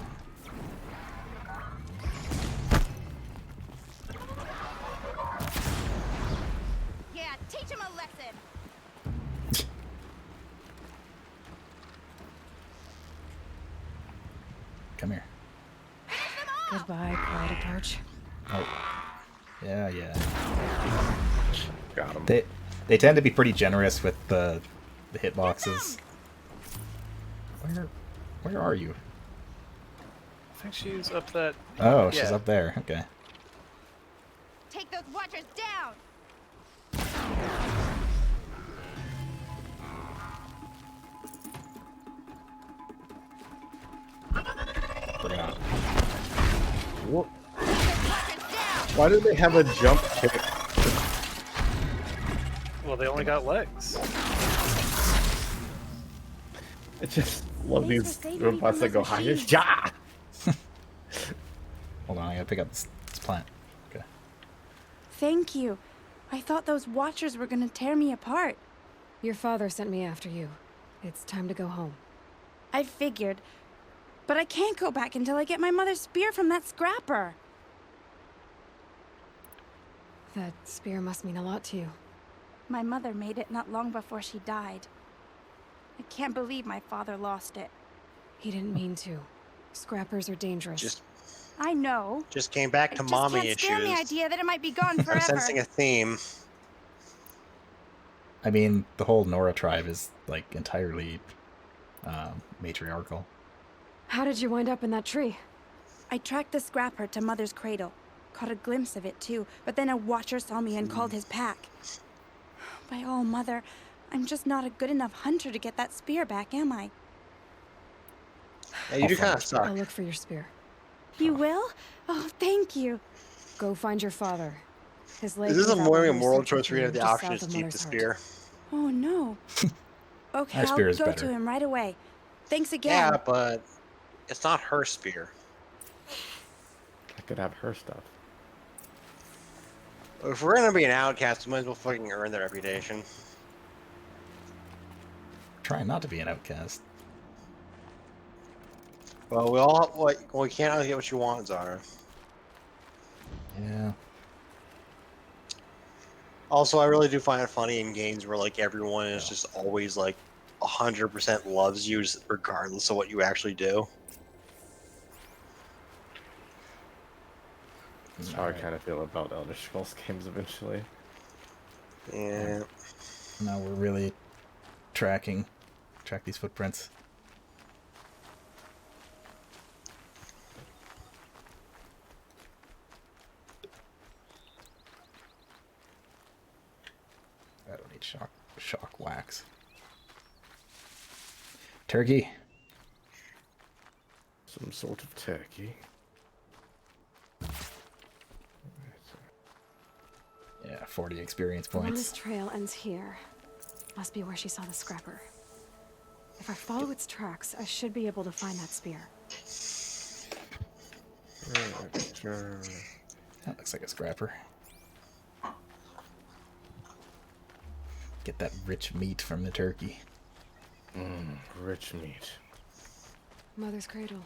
Yeah, teach him a lesson! Come here. Goodbye, quiet approach. Oh. Yeah, yeah. Got him. They tend to be pretty generous with the hitboxes. Where are you? I think she's up that. Oh, she's yeah. up there. Okay. Take those watchers down! Bring it on. What? Why do they have a jump kick? Well, they only got legs. I just love these robots that go higher. Yeah! Hold on, I gotta pick up this plant. Okay. Thank you. I thought those Watchers were gonna tear me apart. Your father sent me after you. It's time to go home. I figured. But I can't go back until I get my mother's spear from that scrapper. That spear must mean a lot to you. My mother made it not long before she died. I can't believe my father lost it. He didn't mean to. Scrappers are dangerous. I know. Just came back to I just mommy can't stand the issues. idea that it might be gone forever. I'm sensing a theme. I mean, the whole Nora tribe is, like, entirely matriarchal. How did you wind up in that tree? I tracked the scrapper to Mother's cradle. Caught a glimpse of it, too, but then a Watcher saw me and called his pack. By all, Mother, I'm just not a good enough hunter to get that spear back, am I? Yeah, you do kind of suck. I'll look for your spear. You will? Oh, thank you. Go find your father. His leg This is is a out more on a the moral research choice where you have team the just option south to of keep Mother's the Heart. spear. Oh, no. Okay, My I'll spear is go better. to him right away. Thanks again. Yeah, but it's not her spear. I could have her stuff. If we're gonna be an outcast, we might as well fucking earn that reputation. Trying not to be an outcast. Well, we all we can't always get what you want, Zara. Yeah. Also, I really do find it funny in games where like everyone is just always like 100% loves you regardless of what you actually do. That's how I kind of feel about Elder Scrolls games eventually. Yeah. Now we're really track these footprints. I don't need shock wax. Turkey, Some sort of turkey. Yeah, 40 experience The points. longest trail ends here. Must be where she saw the scrapper. If I follow its tracks, I should be able to find that spear. That looks like a scrapper. Get that rich meat from the turkey. Rich meat. Mother's cradle.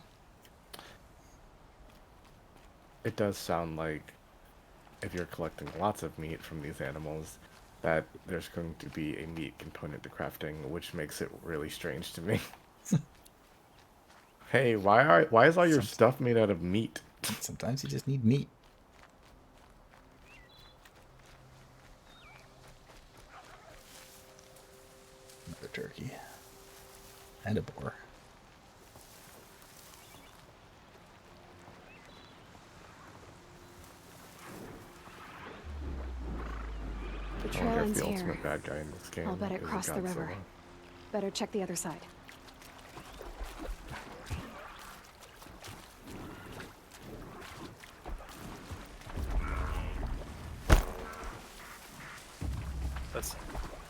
It does sound like if you're collecting lots of meat from these animals, that there's going to be a meat component to crafting, which makes it really strange to me. Hey, why is all your stuff made out of meat? Sometimes you just need meat. Another turkey. And a boar. The I trail wonder if ends the here. ultimate bad guy in this game I'll bet it is a crossed the river. Godzilla. Better check the other side.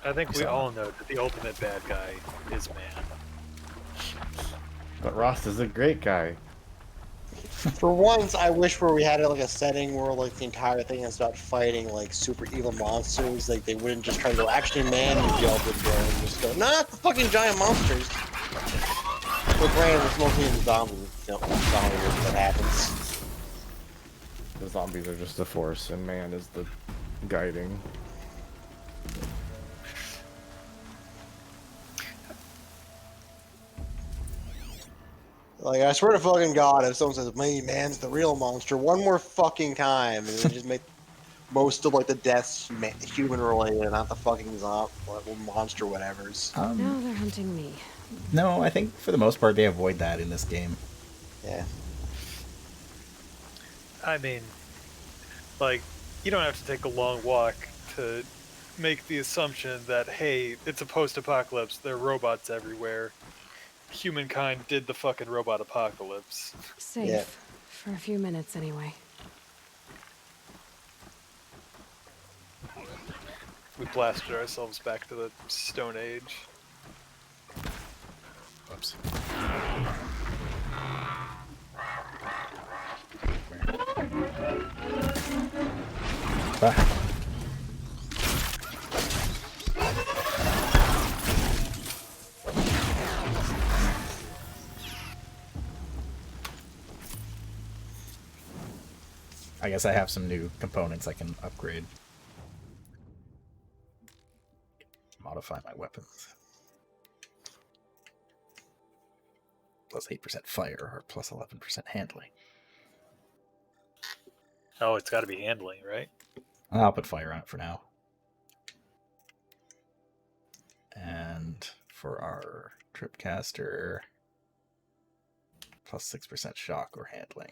I think we all know that the ultimate bad guy is man. But Rost is a great guy. For once, I wish where we had like a setting where like the entire thing is about fighting like super evil monsters. Like they wouldn't just try to go, actually, man, you yelled and just go, no, not the fucking giant monsters. But granted, it's mostly in zombies that happens. The zombies are just the force, and man is the guiding. Like, I swear to fucking God, if someone says, man's the real monster one more fucking time, and they just make most of, like, the deaths human-related, and not the fucking monster whatevers. Now they're hunting me. No, I think for the most part they avoid that in this game. Yeah. I mean, like, you don't have to take a long walk to make the assumption that, hey, it's a post-apocalypse, there are robots everywhere. Humankind did the fucking robot apocalypse. Safe. Yeah. For a few minutes, anyway. We blasted ourselves back to the Stone Age. Whoops. Ah. I guess I have some new components I can upgrade. Modify my weapons. Plus 8% fire or plus 11% handling. Oh, it's got to be handling, right? I'll put fire on it for now. And for our tripcaster, plus 6% shock or handling.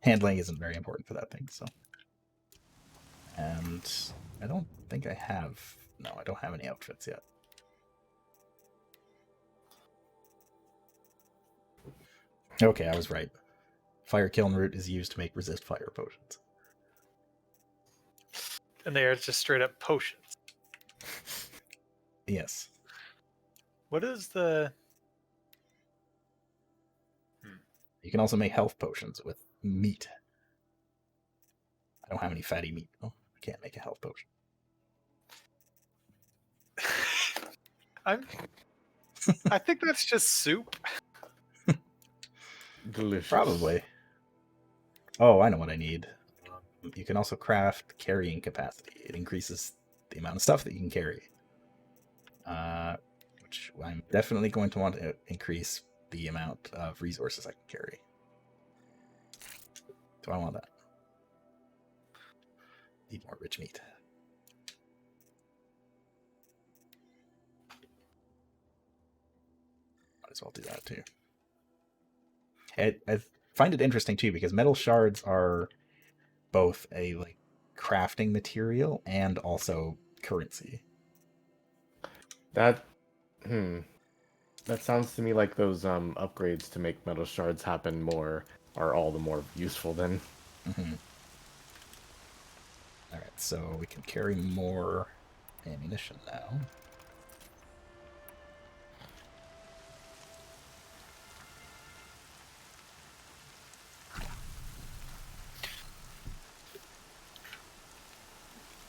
Handling isn't very important for that thing, so. And I don't think I have... No, I don't have any outfits yet. Okay, I was right. Fire kiln root is used to make resist fire potions. And they are just straight up potions. Yes. What is the... You can also make health potions with meat. I don't have any fatty meat. Oh, I can't make a health potion. I think that's just soup. Delicious. Probably. Oh, I know what I need. You can also craft carrying capacity. It increases the amount of stuff that you can carry. Which I'm definitely going to want to increase the amount of resources I can carry. Do I want that? Need more rich meat. Might as well do that too. I find it interesting too because metal shards are both a like crafting material and also currency. That That sounds to me like those upgrades to make metal shards happen more are all the more useful then. Mm-hmm. Alright, so we can carry more ammunition now.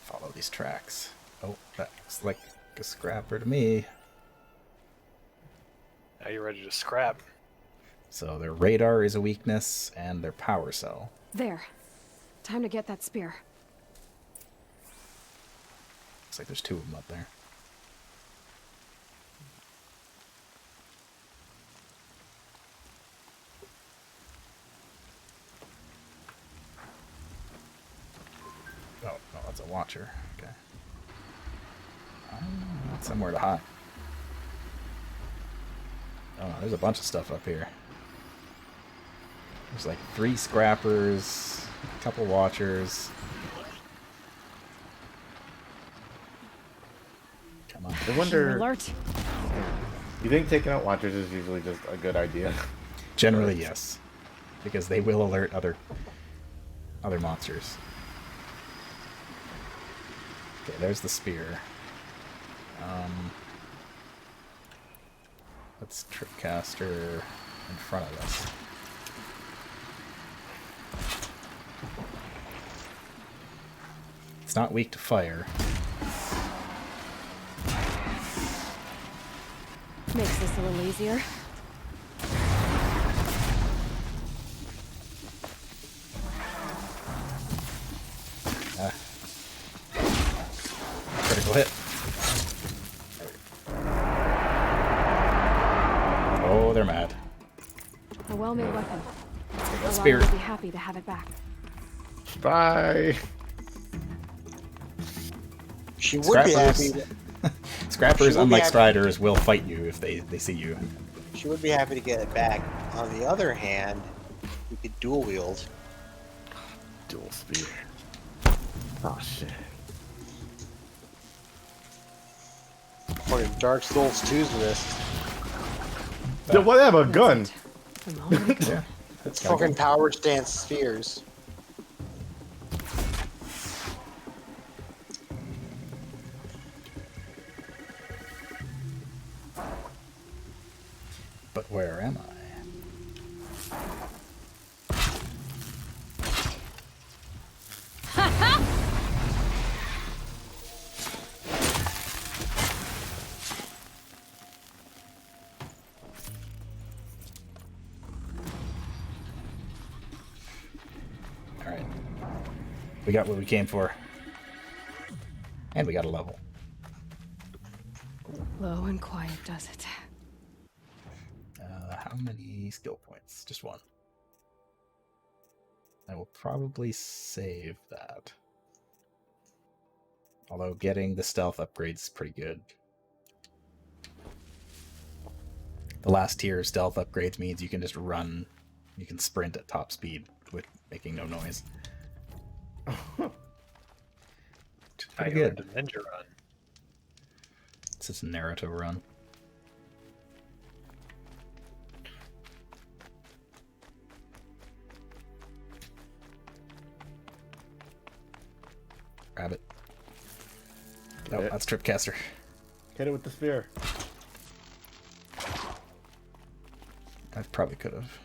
Follow these tracks. Oh, that looks like a scrapper to me. Now you're ready to scrap. So their radar is a weakness, and their power cell. There. Time to get that spear. Looks like there's 2 of them up there. Oh, no, that's a watcher. Okay. Somewhere to hide. Oh, there's a bunch of stuff up here. There's like 3 scrappers, a couple watchers. Come on. I wonder. Alert. You think taking out watchers is usually just a good idea? Generally, yes, because they will alert other monsters. Okay, there's the spear. That's Tripcaster in front of us. It's not weak to fire. Makes this a little easier. Critical hit. Oh, they're mad. A well-made weapon. That Alana spear. would be happy to have it back. Bye. She would be happy. Scrappers, She would be unlike happy- Striders, will fight you if they see you. She would be happy to get it back. On the other hand, we could dual wield. Dual spear. Oh shit. According to Dark Souls 2's list. Yeah, what? I have a gun. Yeah, It's fucking power stance spheres. But where am I? Alright. We got what we came for. And we got a level. Low and quiet does it. How many skill points? Just 1. I will probably save that. Although getting the stealth upgrades is pretty good. The last tier of stealth upgrades means you can just run, you can sprint at top speed with making no noise. Pretty I good. learned a ninja run. It's just a Naruto run. Grab it. Get Oh, it. that's Tripcaster. Hit it with the spear. I probably could have.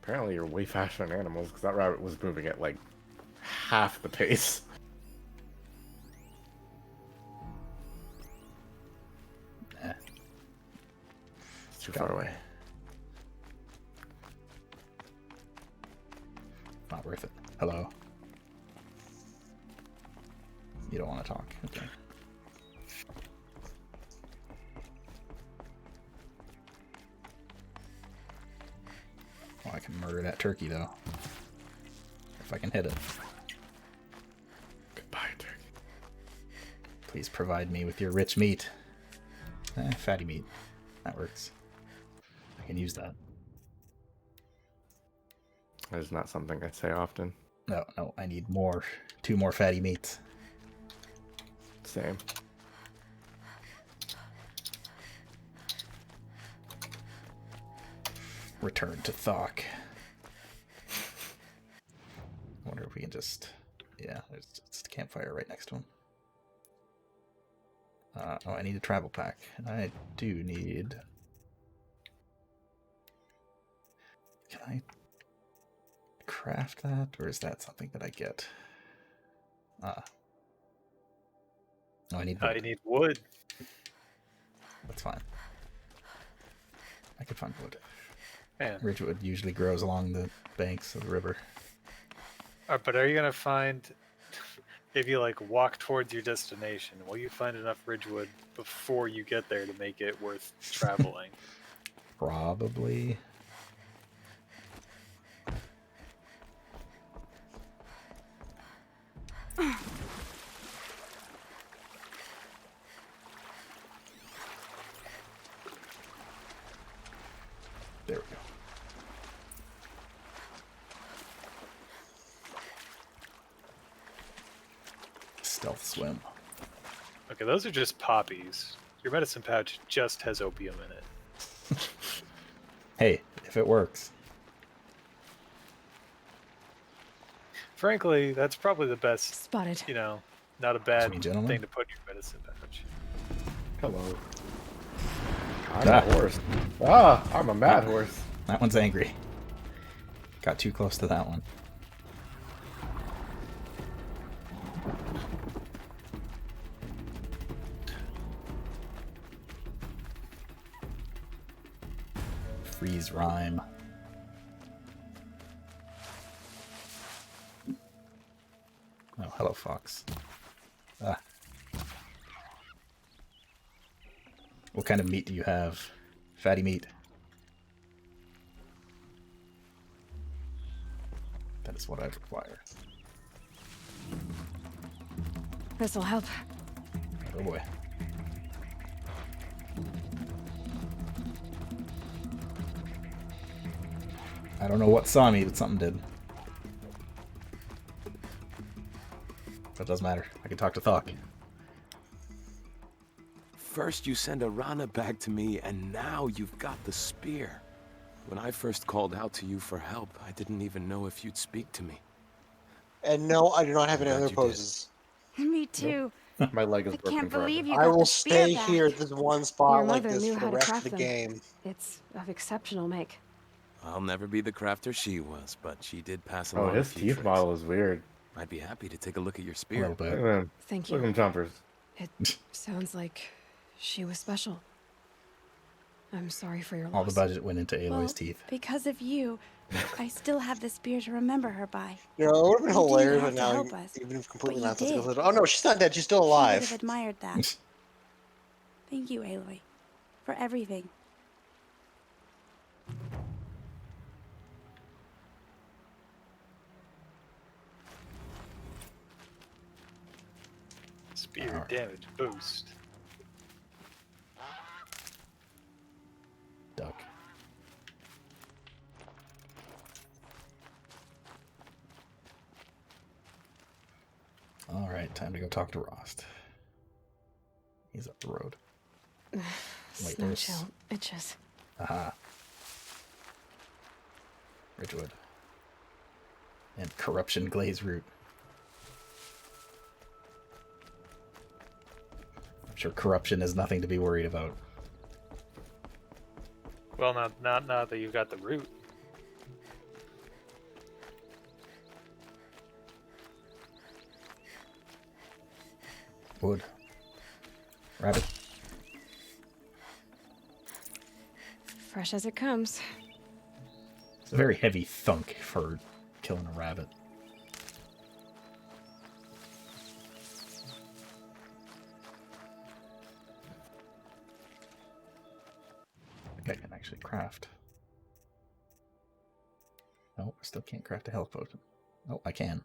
Apparently you're way faster than animals, because that rabbit was moving at like half the pace. Nah. It's too far away. Not worth it. Hello. You don't want to talk. Okay. Oh, I can murder that turkey, though. If I can hit it. Goodbye, turkey. Please provide me with your rich meat. Fatty meat. That works. I can use that. That is not something I say often. No, no, I need more. 2 more fatty meats. Same. return to Thok. I wonder if we can just... Yeah, there's just a campfire right next to him. Oh, I need a travel pack. I do need... Can I craft that, or is that something that I get? Oh, I need wood. I need wood. That's fine. I could find wood. Man. Ridgewood usually grows along the banks of the river. But are you gonna find, if you like walk towards your destination, will you find enough Ridgewood before you get there to make it worth traveling? Probably. There we go. Stealth swim. Okay, those are just poppies. Your medicine pouch just has opium in it. Hey, if it works. Frankly, that's probably the best. Spotted. You know, not a bad Excuse me, gentlemen. thing to put in your medicine pouch. Hello. I'm a horse. I'm a mad horse. That one's angry. Got too close to that one. Freeze rhyme. Oh, hello, fox. Ah. What kind of meat do you have? Fatty meat. That is what I require. This'll help. Oh boy. I don't know what saw me, but something did. That doesn't matter. I can talk to Thok. First you send a Rana back to me, and now you've got the spear. When I first called out to you for help, I didn't even know if you'd speak to me. And no, I do not have any Glad other you poses. Me too. My leg is I broken can't forever. believe you I got will the spear stay back. here at this one Your spot like mother this knew for how the to rest of craft the them. game. It's of exceptional make. I'll never be the crafter she was, but she did pass Oh, along his a few teeth tricks. model is weird. I'd be happy to take a look at your A spear. little bit. Look at him. Thank Look you. at him chompers. It sounds like she was special. I'm sorry for your loss. All the budget went into Aloy's Well, teeth. because of you, I still have the spear to remember her by. You know, it would have been You didn't hilarious have if to now, help us, even if but completely you nonsensical. did. Oh no, she's not dead. She's still She would have alive. admired that. Thank you, Aloy, for everything. Spear damage boost. Duck. Alright, time to go talk to Rost. He's up the road. Snow where's- chill itches. Aha. Ridgewood. And corruption glaze root. I'm sure corruption is nothing to be worried about. Well, not now that you've got the root. Wood. Rabbit. Fresh as it comes. It's a very heavy thunk for killing a rabbit. I think I can actually craft. No, I still can't craft a health potion. Oh, I can.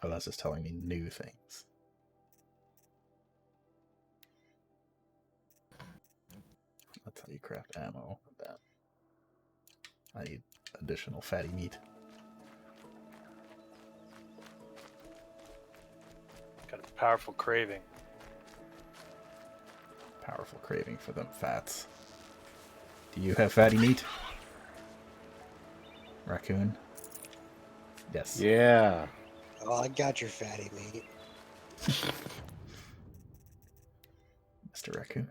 Oh, that's just telling me new things. That's how you craft ammo. That. I need additional fatty meat. powerful craving. Powerful craving for them fats. Do you have fatty meat? Raccoon? Yes. Yeah. Oh, I got your fatty meat. Mr. Raccoon.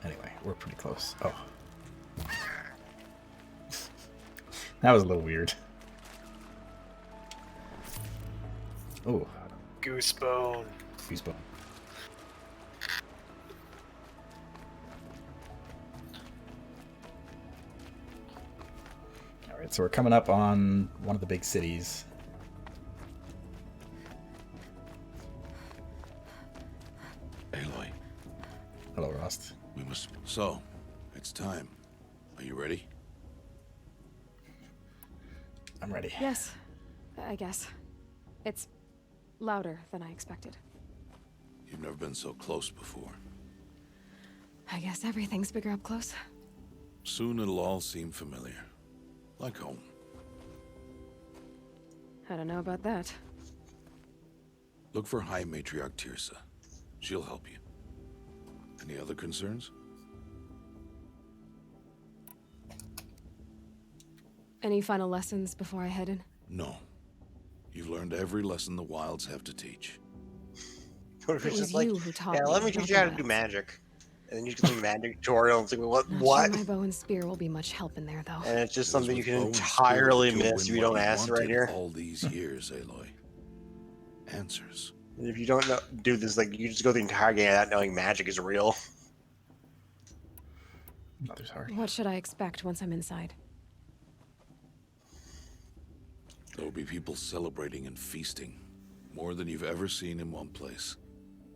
Anyway, we're pretty close. Oh. That was a little weird. Oh. Goosebone. Goosebone. Alright, so we're coming up on one of the big cities. Aloy. Hello, Rost. We must... So, it's time. Are you ready? I'm ready. Yes, I guess. It's louder than I expected. You've never been so close before. I guess everything's bigger up close. Soon it'll all seem familiar. Like home. I don't know about that. Look for High Matriarch Tirsa. She'll help you. Any other concerns? Any final lessons before I head in? No. You've learned every lesson the wilds have to teach. It was you who taught me, let me teach not you how the to do wilds. magic. And then you can do magic tutorial and think, what? Not What? sure my bow and spear will be much help in there, though. And it's just It was something you with can bow and spear entirely that you'll miss if win you don't what ask right wanted here. all these years, Aloy. Answers. And if you don't know, do this, like, you just go the entire game without knowing magic is real. Mother's heart. What should I expect once I'm inside? There will be people celebrating and feasting. More than you've ever seen in one place.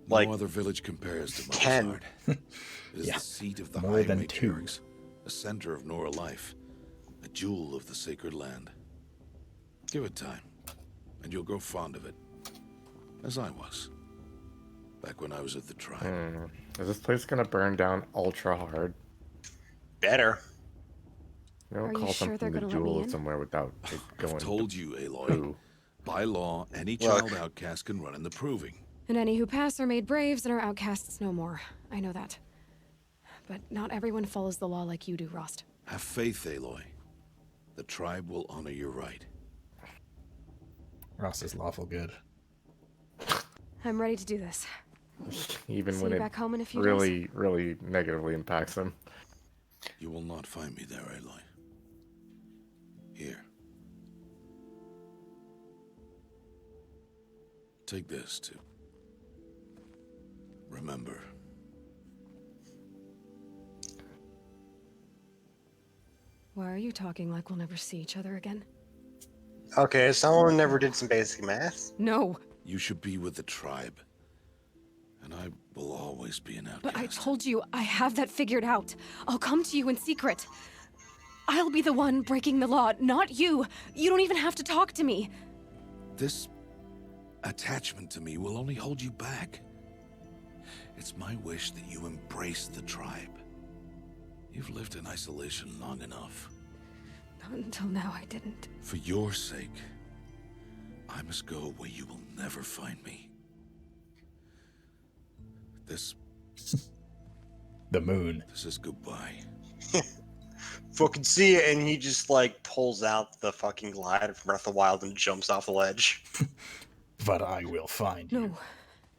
Like no other village compares to Mother's 10. Heart. It is Yeah, the seat of the more High than 2. Matriarchs, a center of Nora life, a jewel of the sacred land. Give it time, and you'll grow fond of it. As I was. Back when I was at the tribe. Is this place gonna burn down ultra hard? Better. You don't Are you call sure they're something the gonna let me jewel in? somewhere without it going. I've told you, Aloy. poo. By law, any Look. child outcast can run in the proving. And any who pass are made braves and are outcasts no more. I know that. But not everyone follows the law like you do, Rost. Have faith, Aloy. The tribe will honor your right. Rost is lawful good. I'm ready to do this. Even See when you it back home in a few really, really negatively impacts them. You will not find me there, Aloy. Here. Take this, too. Remember. Why are you talking like we'll never see each other again? Okay, someone never did some basic math. No, You should be with the tribe. And I will always be an outcast. but I told you I have that figured out. I'll come to you in secret. I'll be the one breaking the law, not you. You don't even have to talk to me. This attachment to me will only hold you back. It's my wish that you embrace the tribe. You've lived in isolation long enough. Not until now, I didn't. For your sake, I must go where you will never find me. This The moon. This is goodbye. Fucking see it, and he just, like, pulls out the fucking glider from Breath of the Wild and jumps off the ledge. But I will find you. No,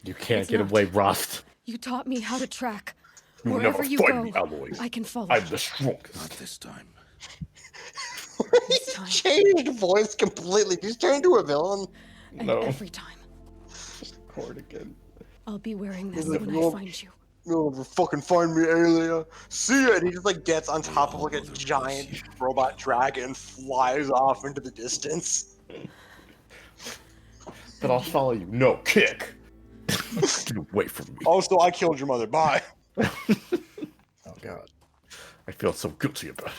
You can't It's get not. away, Rost. you taught me how to track. You will Wherever never you find go, me, Aloy. I can follow. I'm the strongest. Not this time. This time. Changed voice completely. Just turned into a villain. And No. every time. Cord again. I'll be wearing this Like, when I well- find you. You'll never fucking find me, Alia. See it, and he just like gets on top of like a giant robot dragon and flies off into the distance. But I'll follow you. No, kick. Get away from me. Also, I killed your mother. Bye. Oh god. I feel so guilty about it.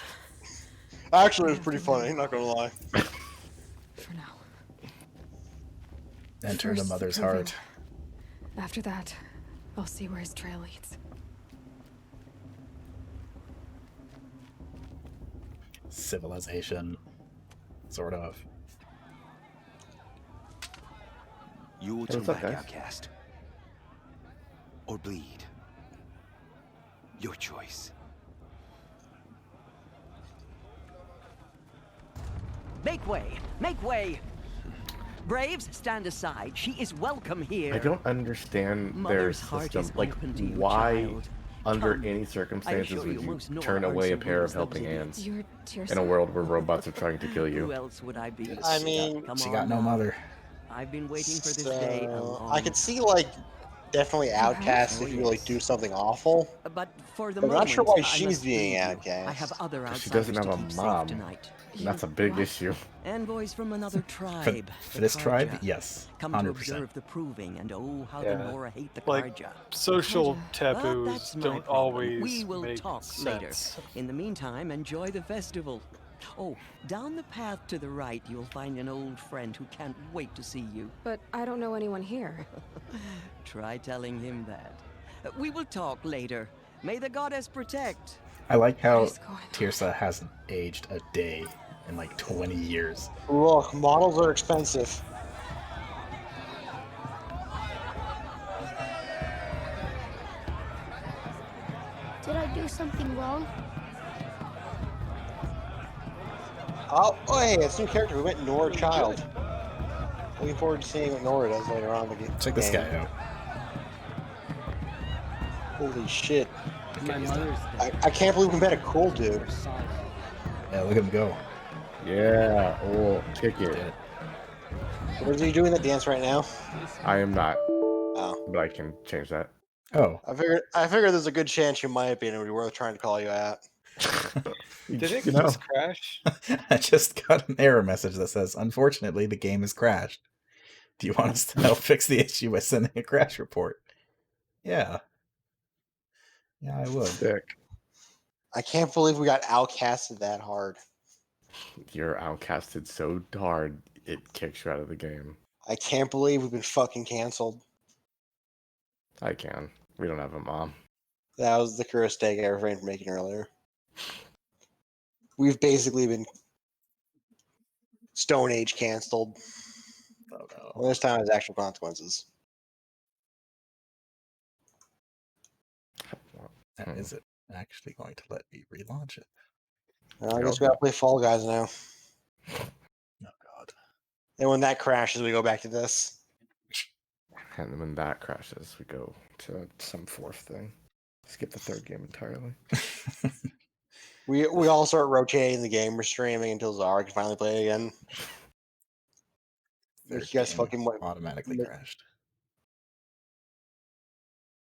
Actually, it was pretty funny. Not gonna lie. For now. Enter the First, mother's proving. heart. After that, I'll see where his trail leads. civilization, sort of. You will Hey, turn what's up, back, guys? outcast. Or bleed. Your choice. Make way! Make way! Braves, stand aside. She is welcome here. I don't understand their Mother's heart system. is Like, open to you, why, child. under Come. any I circumstances, assure would you, you most Nora turn aren't away so a pair rude of as those helping idiots. hands You're in a Tirsa? world where robots are trying to kill Who you? else would I be? I mean, Come She on got no now. mother. I've been waiting for this day a so long I could see like definitely outcast Oh, if you like yes. do something awful. But for the But I'm not sure moment, why I she's must being leave you. outcast. I have other 'Cause she outsiders doesn't have to a keep mom. safe tonight. And that's a big What? issue. Envoys from another For, tribe. for the this tribe, Karja. yes, Come to 100%. observe the proving, and oh, how Yeah. the Nora hate the Like, Karja. social But taboos that's my don't problem. always We will make talk sense. later. In the meantime, enjoy the festival. Oh, down the path to the right, you'll find an old friend who can't wait to see you. But I don't know anyone here. Try telling him that. We will talk later. May the goddess protect. I like how is going on? Tirsa hasn't aged a day in like 20 years. Look, models are expensive. Did I do something wrong? Oh, hey, it's a new character. We went Nora Child. Looking forward to seeing what Nora does later on in the game. Check this guy out. Holy shit. My mother's I can't believe we met a cool dude. Yeah, look at him go. Yeah, oh, kick it. Where's he doing that dance right now? I am not. Oh. But I can change that. Oh. I figured there's a good chance you might be, and it would be worth trying to call you out. Did it You know. just crash? I just got an error message that says, unfortunately, the game has crashed. Do you want us to help fix the issue by sending a crash report? Yeah. Yeah, I would. Sick. I can't believe we got outcasted that hard. You're outcasted so hard, it kicks you out of the game. I can't believe we've been fucking canceled. I can. We don't have a mom. That was the curious mistake I refrained from making earlier. We've basically been Stone Age canceled. Oh, no. Well, this time has actual consequences. Is it actually going to let me relaunch it? Well, I guess we gotta play Fall Guys now. Oh, God. And when that crashes, we go back to this. And then when that crashes, we go to some fourth thing. Skip the third game entirely. We all start rotating the game. We're streaming until Zara can finally play it again. Third You guys game fucking automatically crashed.